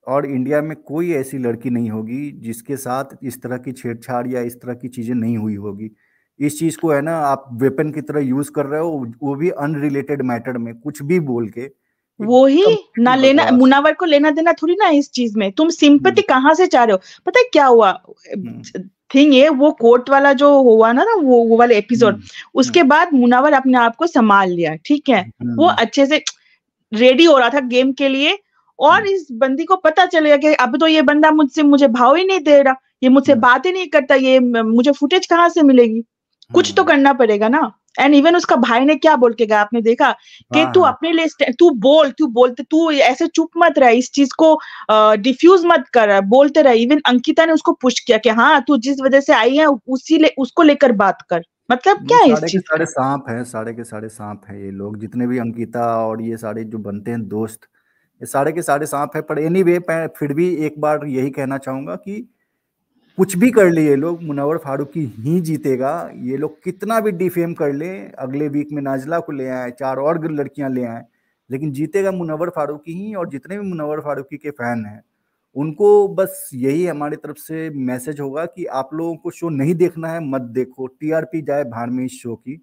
और इंडिया में कोई ऐसी लड़की नहीं होगी जिसके साथ इस तरह की छेड़छाड़ या इस तरह की चीजें नहीं हुई होगी। इस चीज को है ना, आप वेपन की तरह यूज कर रहे हो, वो भी अनरिलेटेड मैटर में कुछ भी बोल के। वो ही ना लेना, बकवास। मुनावर को लेना देना थोड़ी ना इस चीज में। तुम सिंपैथी कहाँ से चाह रहे हो? पता है क्या हुआ थिंग? ये वो कोर्ट वाला जो हुआ ना वो वाले एपिसोड, उसके बाद मुनावर अपने आप को संभाल लिया, ठीक है। वो अच्छे से रेडी हो रहा था गेम के लिए, और इस बंदी को पता चलेगा कि अब तो ये बंदा मुझे भाव ही नहीं दे रहा, ये मुझसे बात ही नहीं करता, ये मुझे फुटेज कहाँ से मिलेगी? कुछ तो करना पड़ेगा ना। एंड इवन उसका भाई ने क्या बोल के गया, आपने देखा कि तू अपने लिए तू ऐसे चुप मत रह, इस चीज को डिफ्यूज मत कर, बोलते रह। इवन अंकिता ने उसको पुश किया कि हाँ, तू जिस वजह से आई है उसको लेकर बात कर। मतलब क्या है इस सारे के चीज सारे का? सांप हैं, सारे के सारे सांप हैं ये लोग, जितने भी अंकिता और ये सारे जो बनते हैं दोस्त, ये सारे के सारे सांप है। पर एनीवे, मैं फिर भी एक बार यही कहना चाहूंगा कि कुछ भी कर ले ये लोग, मुनव्वर फारूकी ही जीतेगा। ये लोग कितना भी डिफेम कर ले, अगले वीक में नाजला को ले आए, 4 और लड़कियां ले आए, लेकिन जीतेगा मुनव्वर फारूकी ही। और जितने भी मुनव्वर फारूकी के फैन हैं, उनको बस यही हमारी तरफ से मैसेज होगा कि आप लोगों को शो नहीं देखना है, मत देखो, टीआरपी जाए भाड़ में इस शो की।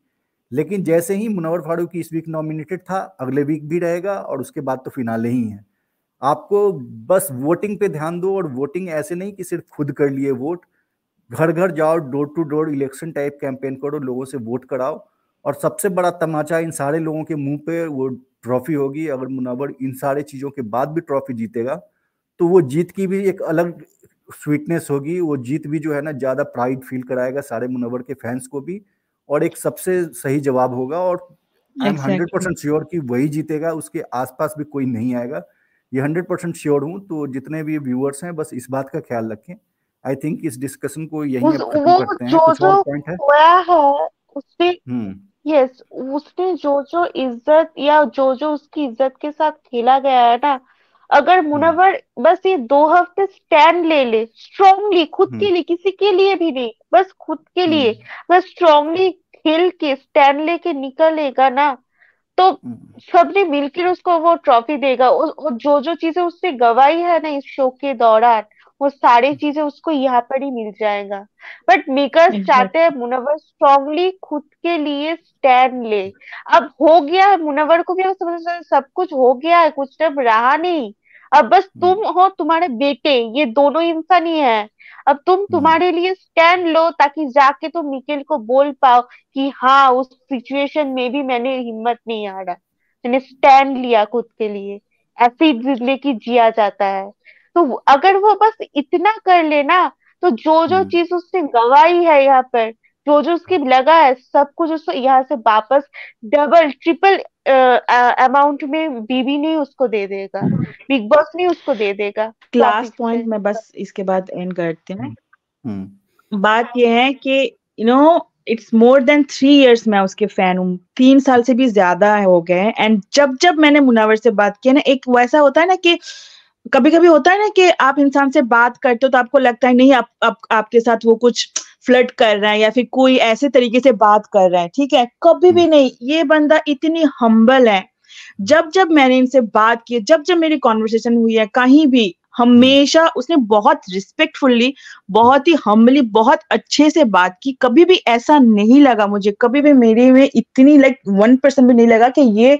लेकिन जैसे ही मुनव्वर फारूकी इस वीक नॉमिनेटेड था, अगले वीक भी रहेगा, और उसके बाद तो फिनाले ही है। आपको बस वोटिंग पे ध्यान दो, और वोटिंग ऐसे नहीं कि सिर्फ खुद कर लिए वोट, घर घर जाओ, door to door election type campaign करो, लोगों से वोट कराओ। और सबसे बड़ा तमाचा इन सारे लोगों के मुंह पे वो ट्रॉफी होगी। अगर मुनव्वर इन सारे चीजों के बाद भी ट्रॉफी जीतेगा, तो वो जीत की भी एक अलग स्वीटनेस होगी। वो जीत भी जो है ना, ज्यादा प्राइड फील कराएगा सारे मुनव्वर के फैंस को भी, और एक सबसे सही जवाब होगा। और आई एम 100% श्योर कि वही जीतेगा, उसके आसपास भी कोई नहीं आएगा, ये 100% श्योर हूँ। तो जितने भी व्यूअर्स हैं, बस इस बात का ख्याल रखें। आई थिंक इस डिस्कशन को यहीं अब खत्म वो करते हैं। जो कुछ जो और पॉइंट है? हुआ है उसपे, यस, उसने जो जो इज्जत या जो जो उसकी इज्जत के साथ खेला गया है ना, अगर मुनव्वर बस ये 2 हफ्ते स्टैंड ले ले स्ट्रांगली, खुद के लिए, किसी के लिए भी नहीं, बस खुद के लिए, बस स्ट्रांगली खेल के स्टैंड लेके निकलेगा ना, तो सबने मिलकर उसको वो ट्रॉफी देगा। जो जो चीजें उसने गवाई है ना इस शो के दौरान, वो सारी चीजें उसको यहाँ पर ही मिल जाएगा। बट मेकर्स चाहते हैं मुनव्वर स्ट्रांगली खुद के लिए स्टैंड ले। अब हो गया है, मुनव्वर को भी अब समझ, सब कुछ हो गया है, कुछ अब रहा नहीं। अब बस तुम हो, तुम्हारे बेटे, ये दोनों इंसान ही है। अब तुम्हारे लिए स्टैंड लो, ताकि जाके तुम निखिल को बोल पाओ कि हाँ, उस सिचुएशन में भी मैंने हिम्मत नहीं हारा, मैंने स्टैंड लिया खुद के लिए। ऐसी जिंदगी जिया जाता है। तो अगर वो बस इतना कर लेना, तो जो जो चीज उसने गवाई है यहाँ पर, जो जो उसकी लगा है, सब कुछ उसको यहाँ से वापस डबल ट्रिपल अमाउंट में बीबी नहीं उसको दे देगा, बिग बॉस नहीं उसको दे देगा। लास्ट पॉइंट मैं बस इसके बाद एंड करते हैं। बात यह है कि इट्स मोर देन 3 years मैं उसके फैन हूँ, 3 साल से भी ज्यादा हो गए। एंड जब जब मैंने मुनव्वर से बात की ना, एक वैसा होता है ना कि कभी कभी होता है ना कि आप इंसान से बात करते हो तो आपको लगता है नहीं, आपके साथ वो कुछ फ्लर्ट कर रहा है या फिर कोई ऐसे तरीके से बात कर रहा है, ठीक है। कभी भी नहीं, ये बंदा इतनी हम्बल है। जब जब मैंने इनसे बात की, जब जब मेरी कॉन्वर्सेशन हुई है कहीं भी, हमेशा उसने बहुत रिस्पेक्टफुल्ली, बहुत ही हम्बली, बहुत अच्छे से बात की। कभी भी ऐसा नहीं लगा मुझे, कभी भी मेरे में इतनी 1% भी नहीं लगा कि ये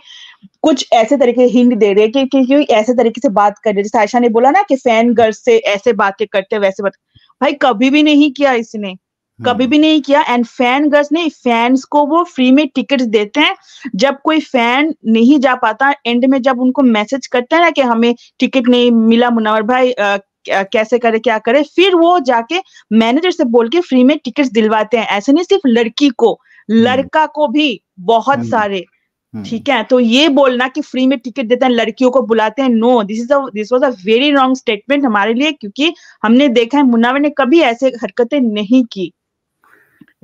कुछ ऐसे तरीके हिंट दे रहे हैं कि ऐसे तरीके से बात कर रहे, जैसे आयशा ने बोला ना कि फैन गर्ल्स से ऐसे बातें करते वैसे बात। भाई कभी भी नहीं किया इसने, कभी भी नहीं किया। एंड फैन गर्ल्स ने फैंस को वो फ्री में टिकट्स देते हैं। जब कोई फैन नहीं जा पाता, एंड में जब उनको मैसेज करता है ना कि हमें टिकट नहीं मिला मुनव्वर भाई, कैसे करे क्या करे, फिर वो जाके मैनेजर से बोल के फ्री में टिकट्स दिलवाते हैं। ऐसे नहीं सिर्फ लड़की को, लड़का को भी, बहुत सारे। ठीक है, तो ये बोलना कि फ्री में टिकट देते हैं लड़कियों को बुलाते हैं, no, this was a very wrong statement हमारे लिए, क्योंकि हमने देखा है मुन्नावर ने कभी ऐसे हरकतें नहीं की।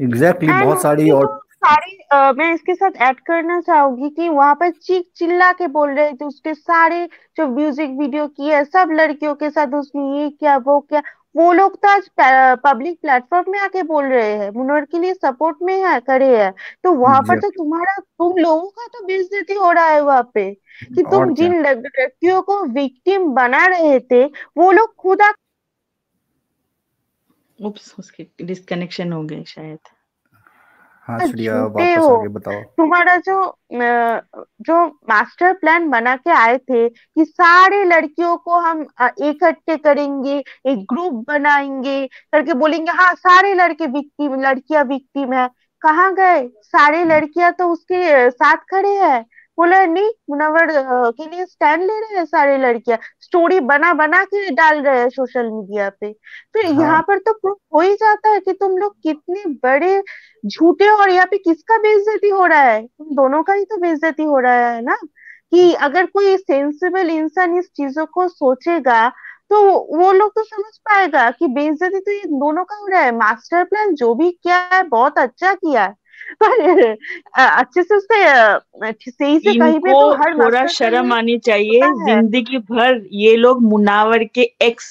एग्जैक्टली बहुत सारी। तो और सारी मैं इसके साथ ऐड करना चाहूंगी कि वहां पर चीख चिल्ला के बोल रहे थे, उसके सारे जो म्यूजिक वीडियो किए सब लड़कियों के साथ उसने ये क्या वो क्या। वो लोग तो आज पब्लिक प्लेटफॉर्म में आके बोल रहे हैं, मुनव्वर के लिए सपोर्ट में है, खड़े हैं। तो वहां पर तो एग्जैक्ट तुम लोगों का तो बेइज्जती हो रहा है वहां पे, कि और तुम क्या। जिन लड़कियों को विक्टिम बना रहे थे वो लोग खुद उप्स, उसके डिस्कनेक्शन हो गए शायद। हाँ श्रेया, झूठे वापस हो। आगे बताओ। तुम्हारा जो मास्टर प्लान बना के आए थे कि सारे लड़कियों को हम इकट्ठे करेंगे, एक ग्रुप बनाएंगे करके बोलेंगे हाँ सारे लड़के विक्टिम, लड़कियां विक्टिम है। कहाँ गए सारे लड़कियां? तो उसके साथ खड़े हैं। बोला नहीं, मुनव्वर के लिए स्टैंड ले रहे हैं सारे लड़कियां, स्टोरी बना बना के डाल रहे हैं सोशल मीडिया पे। फिर हाँ, यहाँ पर तो प्रूफ हो ही जाता है कि तुम लोग कितने बड़े झूठे हो। और यहाँ पे किसका बेइज्जती हो रहा है? तुम दोनों का ही तो बेइज्जती हो रहा है ना। कि अगर कोई सेंसिबल इंसान इस चीजों को सोचेगा तो वो लोग तो समझ पाएगा कि बेइज्जती तो ये दोनों का हो रहा है। मास्टर प्लान जो भी किया है बहुत अच्छा किया है, पर अच्छे से उससे सही से कहीं पे इनको तो हर थोड़ा मास्टर प्लान शर्म में आनी होता चाहिए। है। जिंदगी भर ये लोग मुनावर के एक्स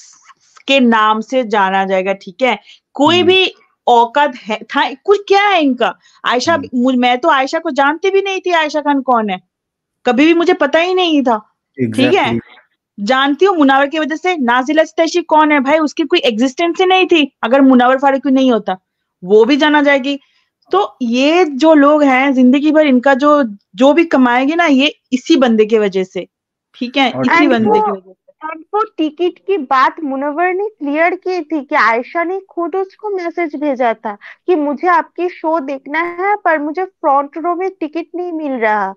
के नाम से जाना जाएगा, ठीक है। कोई हम्म, भी औकात है था कुछ, क्या है इनका? आयशा, हम्म, मैं तो आयशा को जानती भी नहीं थी, आयशा खान कौन है, कभी भी मुझे पता ही नहीं था। ठीक है, एग्जैक्टली। जानती हूँ मुनावर की वजह से। नाजिला सितैशी कौन है भाई? उसकी कोई एग्जिस्टेंस ही नहीं थी अगर मुनावर फारूकी नहीं होता, वो भी जाना जाएगी। तो ये जो लोग हैं, जिंदगी भर इनका जो जो भी कमाएंगे ना, ये इसी बंदे की वजह से, ठीक है, और इसी एंड वो बंदे की वजह से। एंड वो टिकट की बात मुनव्वर ने क्लियर की थी कि आयशा ने खुद उसको मैसेज भेजा था कि मुझे आपकी शो देखना है पर मुझे फ्रंट रो में टिकट नहीं मिल रहा।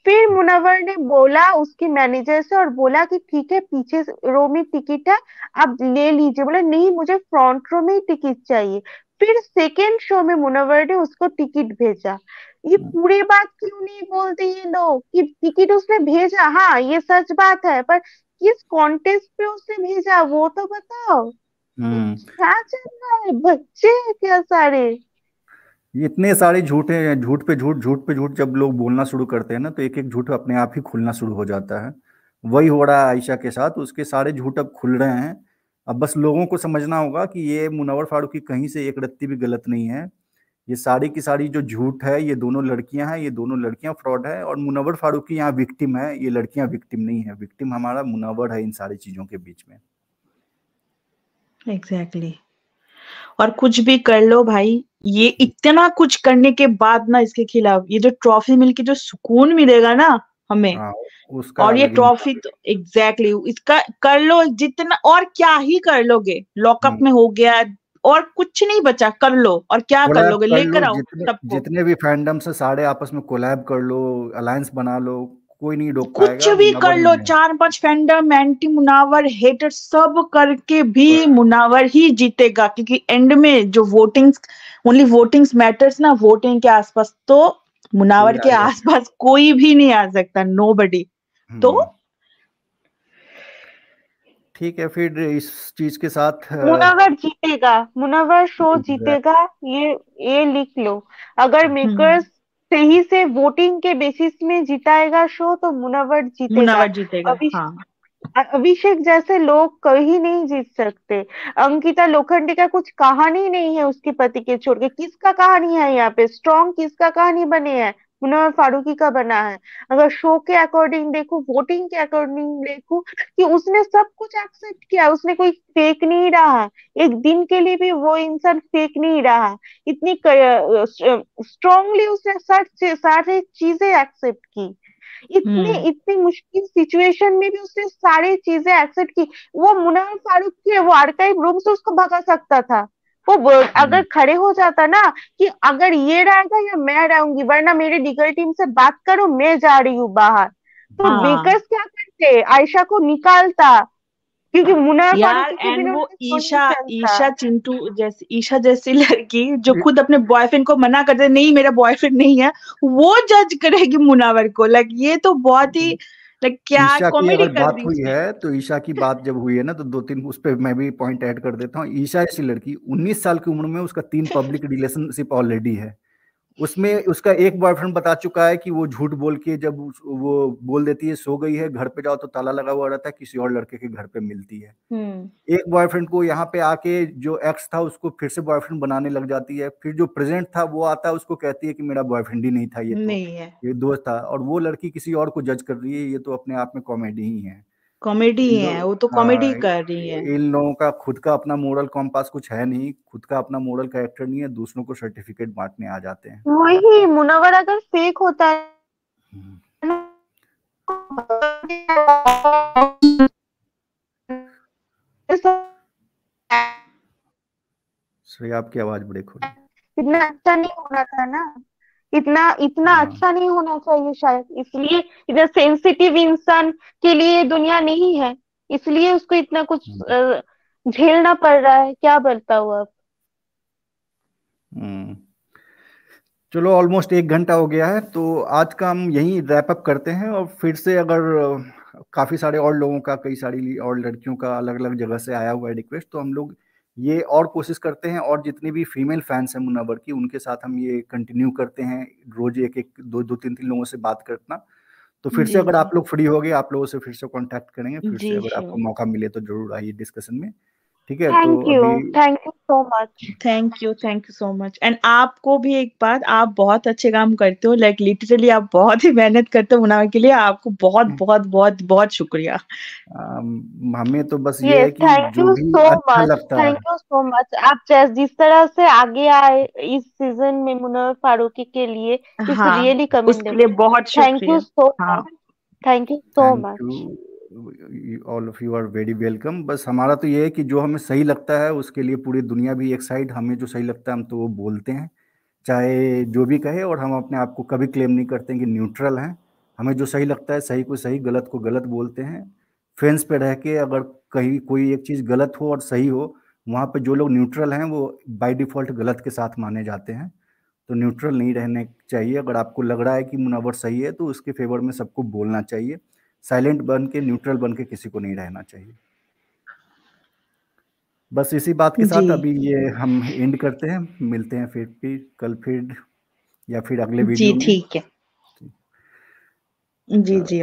फिर मुनव्वर ने बोला उसके मैनेजर से और बोला कि ठीक है पीछे रो में टिकट है, आप ले लीजिए। बोला नहीं, मुझे फ्रंट रो में ही टिकट चाहिए। फिर सेकेंड शो में मुनव्वर ने उसको टिकट भेजा। ये पूरी बात क्यों नहीं बोलते ये लोग कि टिकट उसने भेजा? हाँ ये सच बात है, पर किस कॉन्टेस्ट पे उसने भेजा वो तो बताओ। हम्म क्या चल रहा है? बच्चे हैं क्या सारे? इतने सारे झूठे हैं, झूठ पे झूठ, झूठ पे झूठ जब लोग बोलना शुरू करते हैं ना, तो एक एक झूठ अपने आप ही खुलना शुरू हो जाता है। वही हो रहा है आयशा के साथ, उसके सारे झूठ अब खुल रहे हैं। अब बस लोगों को समझना होगा कि ये मुनव्वर फारूकी कहीं से एक रत्ती भी गलत नहीं है। ये सारी की सारी जो झूठ है, ये दोनों लड़कियां हैं, ये दोनों लड़कियां फ्रॉड है, और मुनव्वर फारूकी यहाँ विक्टिम है। ये लड़कियां विक्टिम नहीं है, विक्टिम हमारा मुनव्वर है इन सारी चीजों के बीच में। Exactly exactly. और कुछ भी कर लो भाई, ये इतना कुछ करने के बाद ना, इसके खिलाफ ये जो ट्रॉफी मिल के जो सुकून मिलेगा ना हमें, हाँ, उसका और ये अलग ही ट्रॉफी तो एग्जैक्टली इसका कर लो जितना, और क्या ही कर लोगे, लॉकअप मजा। में हो गया, और कुछ नहीं बचा, कर लो, और क्या कर कोलैब लोगे, कर लो, लेकर आओ जितने सबको। जितने भी फैंडम्स है सारे आपस में कोलैब कर लो, अलायंस बना लो। कोई नहीं रोक कुछ पाएगा, भी कर मुनव्वर लो, नहीं 4-5 फैंडम, एंटी मुनावर, हेटर, सब करके भी मुनावर ही जीतेगा, क्योंकि एंड में जो वोटिंग्स, ओनली वोटिंग्स मैटर्स ना, वोटिंग के आसपास तो कोई मुनावर के आएगा। आसपास कोई भी नहीं आ सकता, नोबडी। तो हम्म ठीक है, फिर इस चीज के साथ मुनव्वर जीतेगा, मुनव्वर शो एग्जैक्ट। जीतेगा। ये लिख लो। अगर हम्म, मेकर्स सही से वोटिंग के बेसिस में जिताएगा शो तो मुनव्वर जीतेगा। मुनावर जीतेगा, हाँ। अभिषेक जैसे लोग कहीं नहीं जीत सकते। अंकिता लोखंडे का कुछ कहानी नहीं है उसके पति के छोड़ के। किसका कहानी है यहाँ पे? स्ट्रॉन्ग किसका कहानी बने हैं? मुनव्वर फारूकी का बना है। अगर शो के अकॉर्डिंग देखूं, वोटिंग के अकॉर्डिंग देखूं, कि उसने सब कुछ एक्सेप्ट किया, उसने कोई फेक नहीं रहा, एक दिन के लिए भी वो इंसान फेक नहीं रहा। इतनी स्ट्रांगली उसने सारी चीजें एक्सेप्ट की। इतनी इतनी मुश्किल सिचुएशन में भी उसने सारी चीजें एक्सेप्ट की। वो मुनव्वर फारूक की वो आर्काइव रूम से उसको भगा सकता था। वो अगर खड़े हो जाता ना कि अगर ये रहेगा या मैं रहूंगी, वरना मेरी लीगल टीम से बात करो, मैं जा रही हूँ बाहर, तो मेकर्स क्या करते, आयशा को निकालता, क्योंकि मुनव्वर यार फारूकी के एंड बिना वो उन्हें शो नहीं ईशा चलता। ईशा चिंटू जैसी ईशा जैसी लड़की जो खुद अपने बॉयफ्रेंड को मना करते नहीं मेरा बॉयफ्रेंड नहीं है, वो जज करेगी मुनावर को। लाइक ये तो बहुत ही लाइक क्या ईशा की कॉमेडी अगर कर बात दी हुई इसने। है तो ईशा की बात जब हुई है ना तो 2-3 उस पर मैं भी पॉइंट ऐड कर देता हूँ। ईशा ऐसी लड़की 19 साल की उम्र में उसका 3 पब्लिक रिलेशनशिप ऑलरेडी है। उसमें उसका एक बॉयफ्रेंड बता चुका है कि वो झूठ बोल के जब वो बोल देती है सो गई है, घर पे जाओ तो ताला लगा हुआ रहता है, किसी और लड़के के घर पे मिलती है। एक बॉयफ्रेंड को यहाँ पे आके जो एक्स था उसको फिर से बॉयफ्रेंड बनाने लग जाती है। फिर जो प्रेजेंट था वो आता है, उसको कहती है कि मेरा बॉयफ्रेंड ही नहीं था, नहीं है, ये दोस्त था। और वो लड़की किसी और को जज कर रही है। ये तो अपने आप में कॉमेडी ही है। कॉमेडी इन है, वो लोग तो कॉमेडी हाँ, कर रही है। इन लोगों का खुद का अपना मोरल कॉम्पास कुछ है नहीं, खुद का अपना मोरल कैरेक्टर नहीं है, दूसरों को सर्टिफिकेट बांटने आ जाते हैं। वही मुनव्वर अगर फेक होता है हम्म। ना, श्रेया आपकी आवाज ब्रेक हो रही है। इतना अच्छा नहीं होना था ना, इतना इतना हाँ। अच्छा नहीं होना चाहिए शायद, इसलिए इतना सेंसिटिव इंसान के लिए दुनिया नहीं है, इसलिए उसको इतना कुछ हम्म। झेलना पड़ रहा है। क्या बताऊं अब। हम्म। चलो ऑलमोस्ट 1 घंटा हो गया है, तो आज का हम यहीं रैप अप करते हैं। और फिर से अगर काफ़ी सारे और लोगों का, कई सारी और लड़कियों का अलग अलग जगह से आया हुआ है रिक्वेस्ट, तो हम लोग ये और कोशिश करते हैं। और जितनी भी फीमेल फैंस हैं मुनव्वर की, उनके साथ हम ये कंटिन्यू करते हैं, रोज एक एक दो दो तीन तीन लोगों से बात करना। तो फिर से जी अगर जी आप लोग फ्री हो गए, आप लोगों से फिर से कांटेक्ट करेंगे। फिर जी से अगर आपको श्योर। मौका मिले तो जरूर आइए डिस्कशन में। ठीक है, तो थैंक यू, अभी thank you so much. Thank you so much. And आपको भी एक बात, आप बहुत अच्छे काम करते हो, लाइक लिटरली आप बहुत ही मेहनत करते हो मुनावर के लिए। आपको बहुत बहुत बहुत बहुत शुक्रिया। हमें तो बस ये है यस, कि थैंक जो यू भी सो अच्छा मच, लगता थैंक है। You so much. आप जिस तरह से आगे आए इस सीजन में मुनव्वर फारूकी के लिए, इट्स हाँ, रियली उसके लिए कमेंडेबल। बहुत थैंक यू शुक्रिया। सो हाँ, much, thank you so thank much. You, all of you are very welcome. बस हमारा तो ये है कि जो हमें सही लगता है उसके लिए पूरी दुनिया भी एक साइड, हमें जो सही लगता है हम तो वो बोलते हैं, चाहे जो भी कहे। और हम अपने आप को कभी क्लेम नहीं करते हैं कि न्यूट्रल हैं। हमें जो सही लगता है, सही को सही, गलत को गलत बोलते हैं। फेंस पे रह के अगर कहीं कोई एक चीज़ गलत हो और सही हो, वहाँ पे जो लोग न्यूट्रल हैं वो बाय डिफ़ॉल्ट गलत के साथ माने जाते हैं। तो न्यूट्रल नहीं रहने चाहिए। अगर आपको लग रहा है कि मुनव्वर सही है तो उसके फेवर में सबको बोलना चाहिए। साइलेंट बन के, न्यूट्रल बन के किसी को नहीं रहना चाहिए। बस इसी बात के जी साथ अभी ये हम एंड करते हैं। मिलते हैं फिर कल फिर, या फिर अगले जी वीडियो में। ठीक है। जी जी।